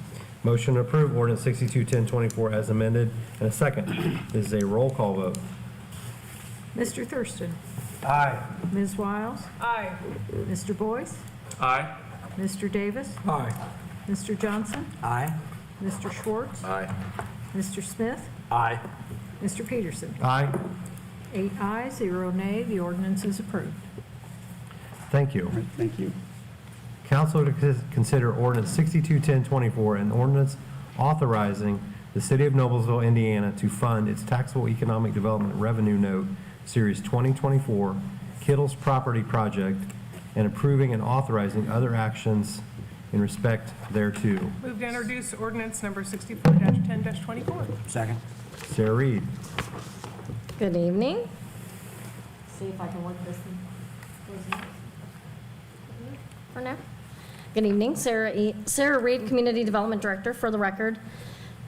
Motion to approve ordinance 62-10-24 as amended. And a second. This is a roll call vote. Mr. Thurston? Aye. Ms. Wiles? Aye. Mr. Boyce? Aye. Mr. Davis? Aye. Mr. Johnson? Aye. Mr. Schwartz? Aye. Mr. Smith? Aye. Mr. Peterson? Aye. 8 ayes, 0 nay. The ordinance is approved. Thank you. All right, thank you. Council to consider ordinance 62-10-24, an ordinance authorizing the City of Noblesville, Indiana to fund its taxable economic development revenue note, Series 2024, Kittles Property Project, and approving and authorizing other actions in respect thereto. Move to introduce ordinance number 64-10-24. Second. Sarah Reed. Good evening. See if I can work this for now. Good evening, Sarah Reed, Community Development Director. For the record,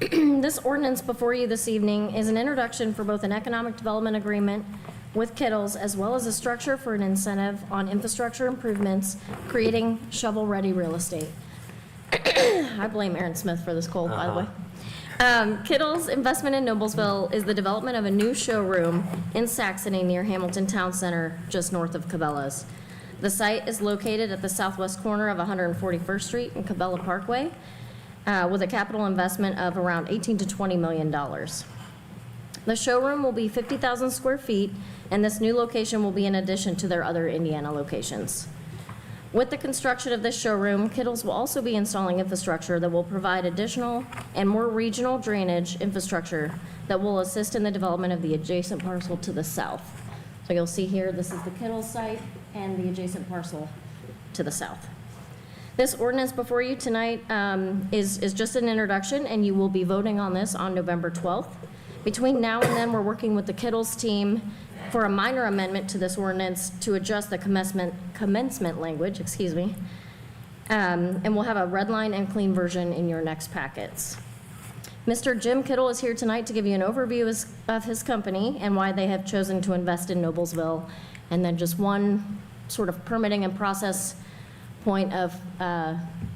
this ordinance before you this evening is an introduction for both an economic development agreement with Kittles, as well as a structure for an incentive on infrastructure improvements, creating shovel-ready real estate. I blame Aaron Smith for this cold, by the way. Kittles' investment in Noblesville is the development of a new showroom in Saxony near Hamilton Town Center, just north of Cabela's. The site is located at the southwest corner of 141st Street and Cabela Parkway, with a capital investment of around $18 to $20 million. The showroom will be 50,000 square feet, and this new location will be in addition to their other Indiana locations. With the construction of this showroom, Kittles will also be installing infrastructure that will provide additional and more regional drainage infrastructure that will assist in the development of the adjacent parcel to the south. So you'll see here, this is the Kittles site and the adjacent parcel to the south. This ordinance before you tonight is just an introduction, and you will be voting on this on November 12th. Between now and then, we're working with the Kittles team for a minor amendment to this ordinance to adjust the commencement language, and we'll have a red line and clean version in your next packets. Mr. Jim Kittle is here tonight to give you an overview of his company and why they have chosen to invest in Noblesville. And then just one sort of permitting and process point of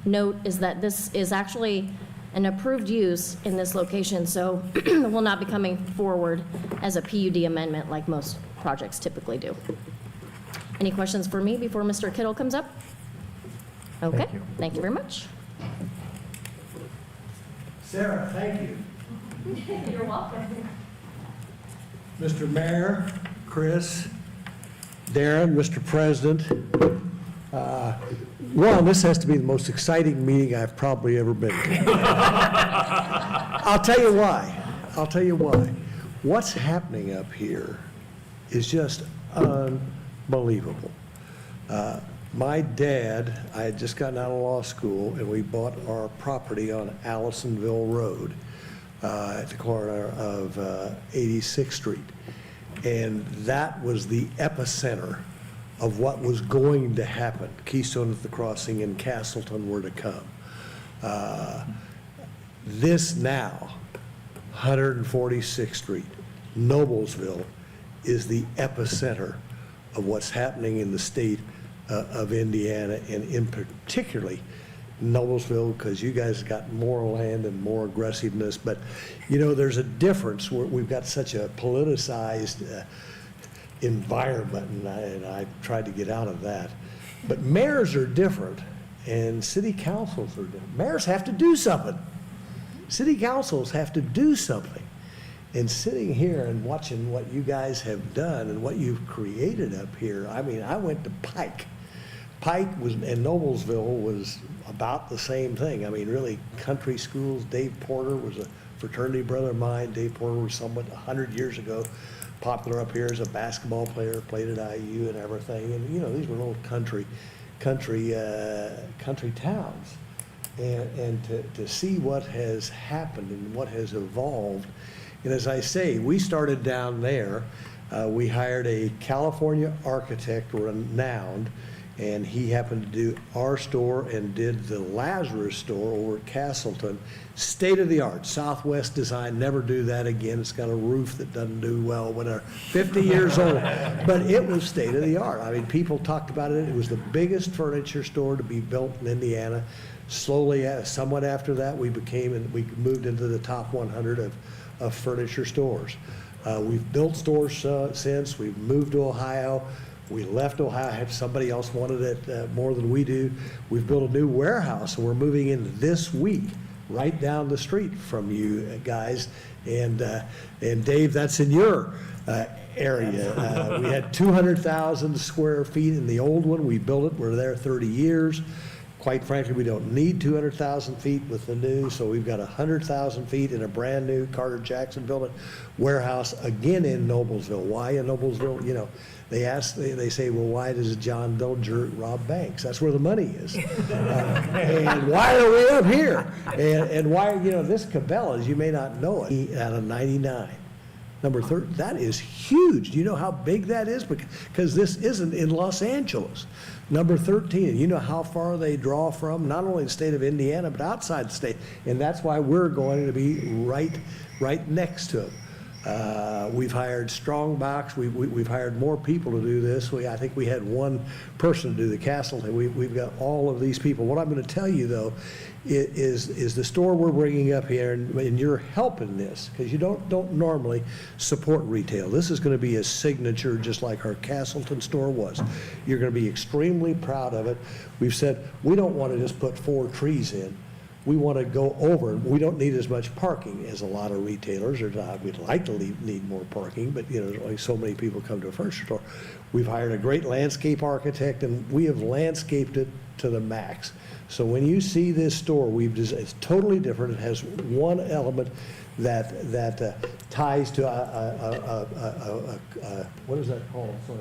note is that this is actually an approved use in this location, so it will not be coming forward as a PUD amendment like most projects typically do. Any questions for me before Mr. Kittle comes up? Okay, thank you very much. Sarah, thank you. You're welcome. Mr. Mayor, Chris, Darren, Mr. President, one, this has to be the most exciting meeting I've probably ever been to. I'll tell you why. I'll tell you why. What's happening up here is just unbelievable. My dad, I had just gotten out of law school, and we bought our property on Allisonville Road at the corner of 86th Street. And that was the epicenter of what was going to happen. Keystone at the Crossing and Castleton were to come. This now, 146th Street, Noblesville, is the epicenter of what's happening in the state of Indiana, and in particularly Noblesville, because you guys got more land and more aggressiveness. But, you know, there's a difference. We've got such a politicized environment, and I tried to get out of that. But mayors are different, and city councils are different. Mayors have to do something. City councils have to do something. And sitting here and watching what you guys have done and what you've created up here, I mean, I went to Pike. Pike was, and Noblesville was about the same thing. I mean, really, country schools. Dave Porter was a fraternity brother of mine. Dave Porter was somewhat 100 years ago popular up here as a basketball player, played at IU and everything. And, you know, these were little country towns. And to see what has happened and what has evolved. And as I say, we started down there. We hired a California architect, renowned, and he happened to do our store and did the Lazarus store over at Castleton. State of the art, Southwest design, never do that again. It's got a roof that doesn't do well when they're 50 years old. But it was state of the art. I mean, people talked about it. It was the biggest furniture store to be built in Indiana. Slowly, somewhat after that, we moved into the top 100 of furniture stores. We've built stores since. We've moved to Ohio. We left Ohio. Somebody else wanted it more than we do. We've built a new warehouse, and we're moving in this week, right down the street from you guys. And Dave, that's in your area. We had 200,000 square feet in the old one. We built it. We're there 30 years. Quite frankly, we don't need 200,000 feet with the new, so we've got 100,000 feet in a brand new Carter Jackson building warehouse, again in Noblesville. Why in Noblesville? You know, they say, well, why does John Dillinger rob banks? That's where the money is. And why are we up here? And why, you know, this Cabela's, you may not know it, out of 99. Number 30, that is huge. Do you know how big that is? Because this isn't in Los Angeles. Number 13, you know how far they draw from, not only the state of Indiana, but outside the state. And that's why we're going to be right next to them. We've hired Strongbox. We've hired more people to do this. I think we had one person to do the castle. We've got all of these people. What I'm going to tell you, though, is the store we're bringing up here, and you're helping this, because you don't normally support retail. This is going to be a signature, just like our Castleton store was. You're going to be extremely proud of it. We've said we don't want to just put 4 trees in. We want to go over. We don't need as much parking as a lot of retailers. We'd like to need more parking, but you know, there's only so many people come to a furniture store. We've hired a great landscape architect, and we have landscaped it to the max. So when you see this store, it's totally different. It has one element that ties to what is that called? Sorry,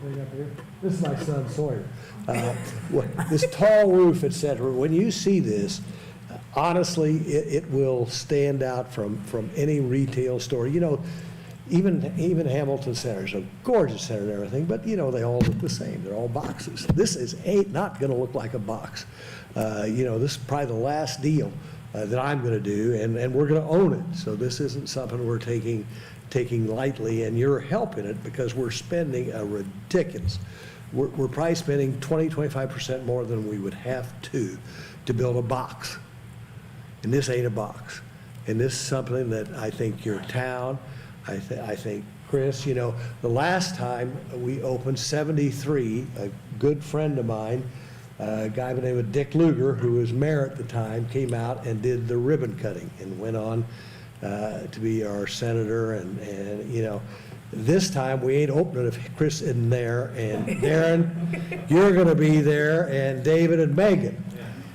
bring up here. This is my son Sawyer. This tall roof, etc. When you see this, honestly, it will stand out from any retail store. You know, even Hamilton Center is a gorgeous center and everything, but you know, they all look the same. They're all boxes. This is not going to look like a box. You know, this is probably the last deal that I'm going to do, and we're going to own it. So this isn't something we're taking lightly, and you're helping it because we're spending a ridiculous. We're probably spending 25% more than we would have to build a box. And this ain't a box. And this is something that I think your town, I think, Chris, you know, the last time we opened 73, a good friend of mine A guy by the name of Dick Lugar, who was mayor at the time, came out and did the ribbon cutting and went on to be our senator. And you know, this time we ain't opening if Chris isn't there. And Darren, you're going to be there, and David and Megan.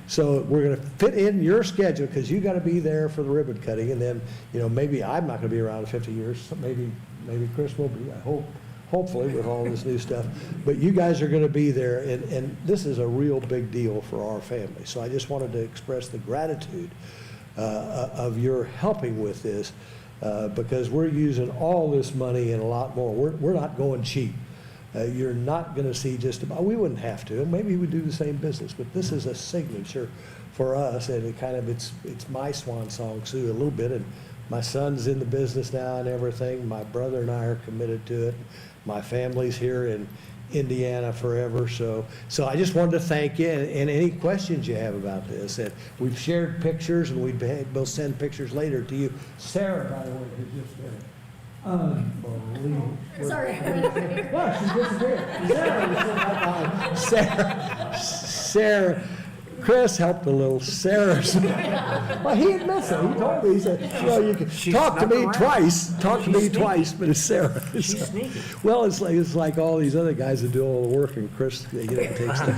So we're going to fit in your schedule because you got to be there for the ribbon cutting. And then, you know, maybe I'm not going to be around in 50 years. So maybe Chris will be. I hope. Hopefully with all this new stuff, but you guys are going to be there, and this is a real big deal for our family. So I just wanted to express the gratitude of your helping with this, because we're using all this money and a lot more. We're not going cheap. You're not going to see just about, we wouldn't have to, and maybe we do the same business, but this is a signature for us, and it kind of, it's my swan song, Sue, a little bit, and my son's in the business now and everything. My brother and I are committed to it. My family's here in Indiana forever. So I just wanted to thank you, and any questions you have about this. And we've shared pictures, and we'll send pictures later to you. Sarah, by the way, who's just there. Unbelievable. Sorry. What? She disappeared. Sarah. Chris helped a little. Sarah. Well, he admits it. He told me, he said, you know, you can talk to me twice. Talk to me twice, but it's Sarah. She's sneaky. Well, it's like all these other guys that do all the work, and Chris, you know, takes them.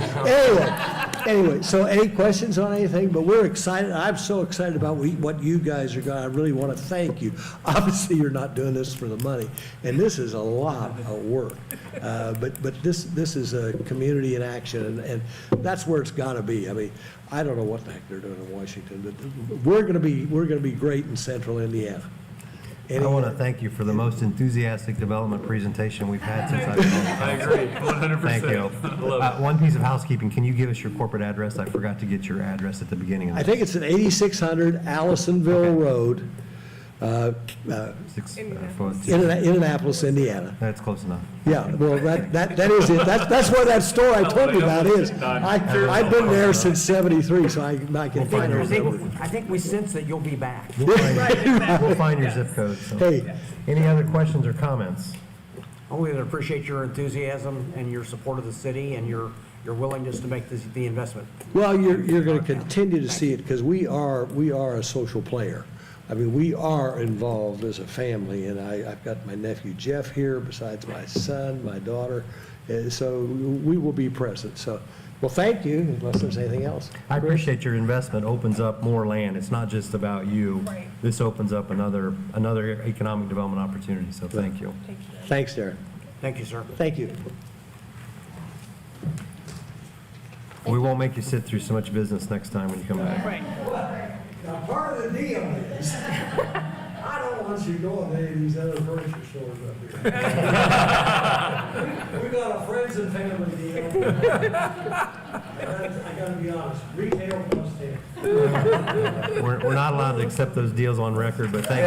Anyway, so any questions on anything? But we're excited. I'm so excited about what you guys are going. I really want to thank you. Obviously, you're not doing this for the money, and this is a lot of work. But this is a community in action, and that's where it's got to be. I mean, I don't know what the heck they're doing in Washington, but we're going to be great in Central Indiana. I want to thank you for the most enthusiastic development presentation we've had since I've been on the council. I agree, 100%. Thank you. One piece of housekeeping, can you give us your corporate address? I forgot to get your address at the beginning of this. I think it's at 8600 Allisonville Road, Indianapolis, Indiana. That's close enough. Yeah, well, that is it. That's where that store I told you about is. I've been there since '73, so I can find it. I think we sense that you'll be back. We'll find your zip code. So. Hey. Any other questions or comments? We appreciate your enthusiasm and your support of the city and your willingness to make the investment. Well, you're going to continue to see it because we are a social player. I mean, we are involved as a family, and I've got my nephew Jeff here, besides my son, my daughter, so we will be present. So, well, thank you, unless there's anything else. I appreciate your investment opens up more land. It's not just about you. Right. This opens up another economic development opportunity, so thank you. Thank you. Thanks, Darren. Thank you, sir. Thank you. We won't make you sit through so much business next time when you come back. Right. Now, part of the deal is, I don't want you going to any of these other furniture stores up here. We got a friends and family deal. I gotta be honest, retail plus 10. We're not allowed to accept those deals on record, but thank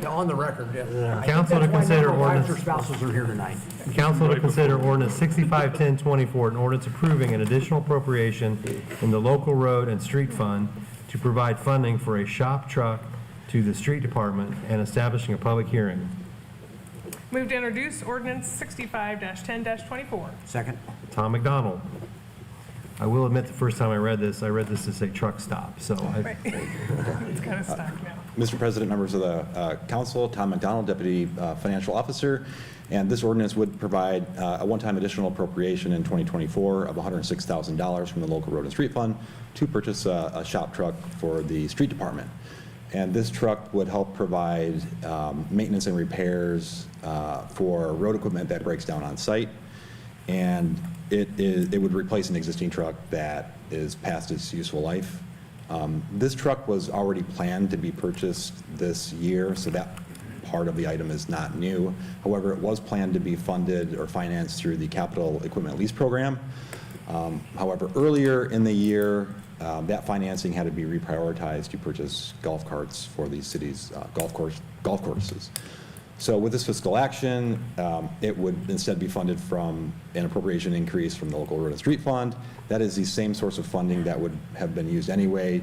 you. On the record, yeah. Council to consider ordinance. Wives or spouses are here tonight. Council to consider ordinance 651024, an ordinance approving an additional appropriation in the local road and street fund to provide funding for a shop truck to the street department and establishing a public hearing. Move to introduce ordinance 65-10-24. Second. Tom McDonald. I will admit, the first time I read this to say truck stop, so Right. It's kind of stuck now. Mr. President, members of the council, Tom McDonald, Deputy Financial Officer, and this ordinance would provide a one-time additional appropriation in 2024 of $106,000 from the local road and street fund to purchase a shop truck for the street department. And this truck would help provide maintenance and repairs for road equipment that breaks down on site. And it would replace an existing truck that is past its useful life. This truck was already planned to be purchased this year, so that part of the item is not new. However, it was planned to be funded or financed through the capital equipment lease program. However, earlier in the year, that financing had to be reprioritized to purchase golf carts for the city's golf courses. So with this fiscal action, it would instead be funded from an appropriation increase from the local road and street fund. That is the same source of funding that would have been used anyway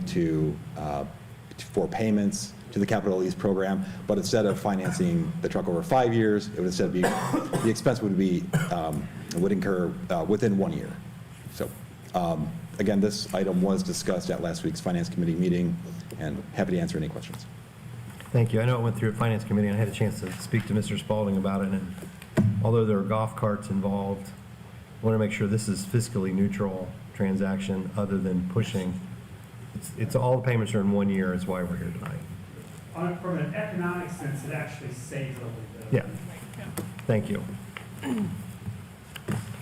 for payments to the capital lease program, but instead of financing the truck over 5 years, it would instead be, the expense would incur within 1 year. So, again, this item was discussed at last week's Finance Committee meeting, and happy to answer any questions. Thank you. I know it went through at Finance Committee, and I had a chance to speak to Mr. Spalding about it, and although there are golf carts involved, I want to make sure this is fiscally neutral transaction other than pushing. It's all the payments are in 1 year, is why we're here tonight. From an economic sense, it actually saves a little bit. Yeah. Thank you.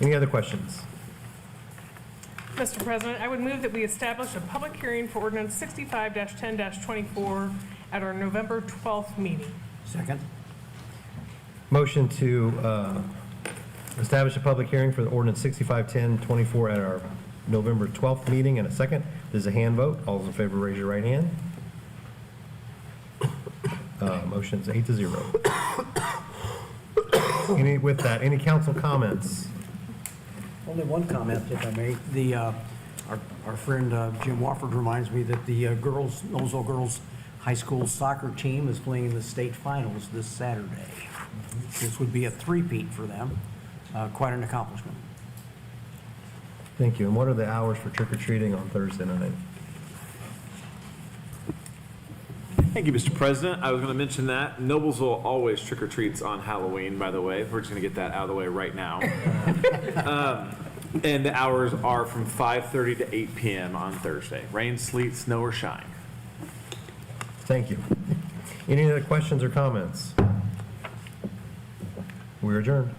Any other questions? Mr. President, I would move that we establish a public hearing for ordinance 65-10-24 at our November 12th meeting. Second? Motion to establish a public hearing for the ordinance 6510-24 at our November 12th meeting, and a second. This is a hand vote. All those in favor, raise your right hand. Motion's 8-0. With that, any council comments? Only one comment, if I may. Our friend Jim Wofford reminds me that the Noblesville Girls High School soccer team is playing in the state finals this Saturday. This would be a three-peat for them. Quite an accomplishment. Thank you. And what are the hours for trick-or-treating on Thursday night? Thank you, Mr. President. I was going to mention that. Noblesville always trick-or-treats on Halloween, by the way. We're just going to get that out of the way right now. And the hours are from 5:30 to 8 p.m. on Thursday. Rain, sleet, snow, or shine. Thank you. Any other questions or comments? We're adjourned.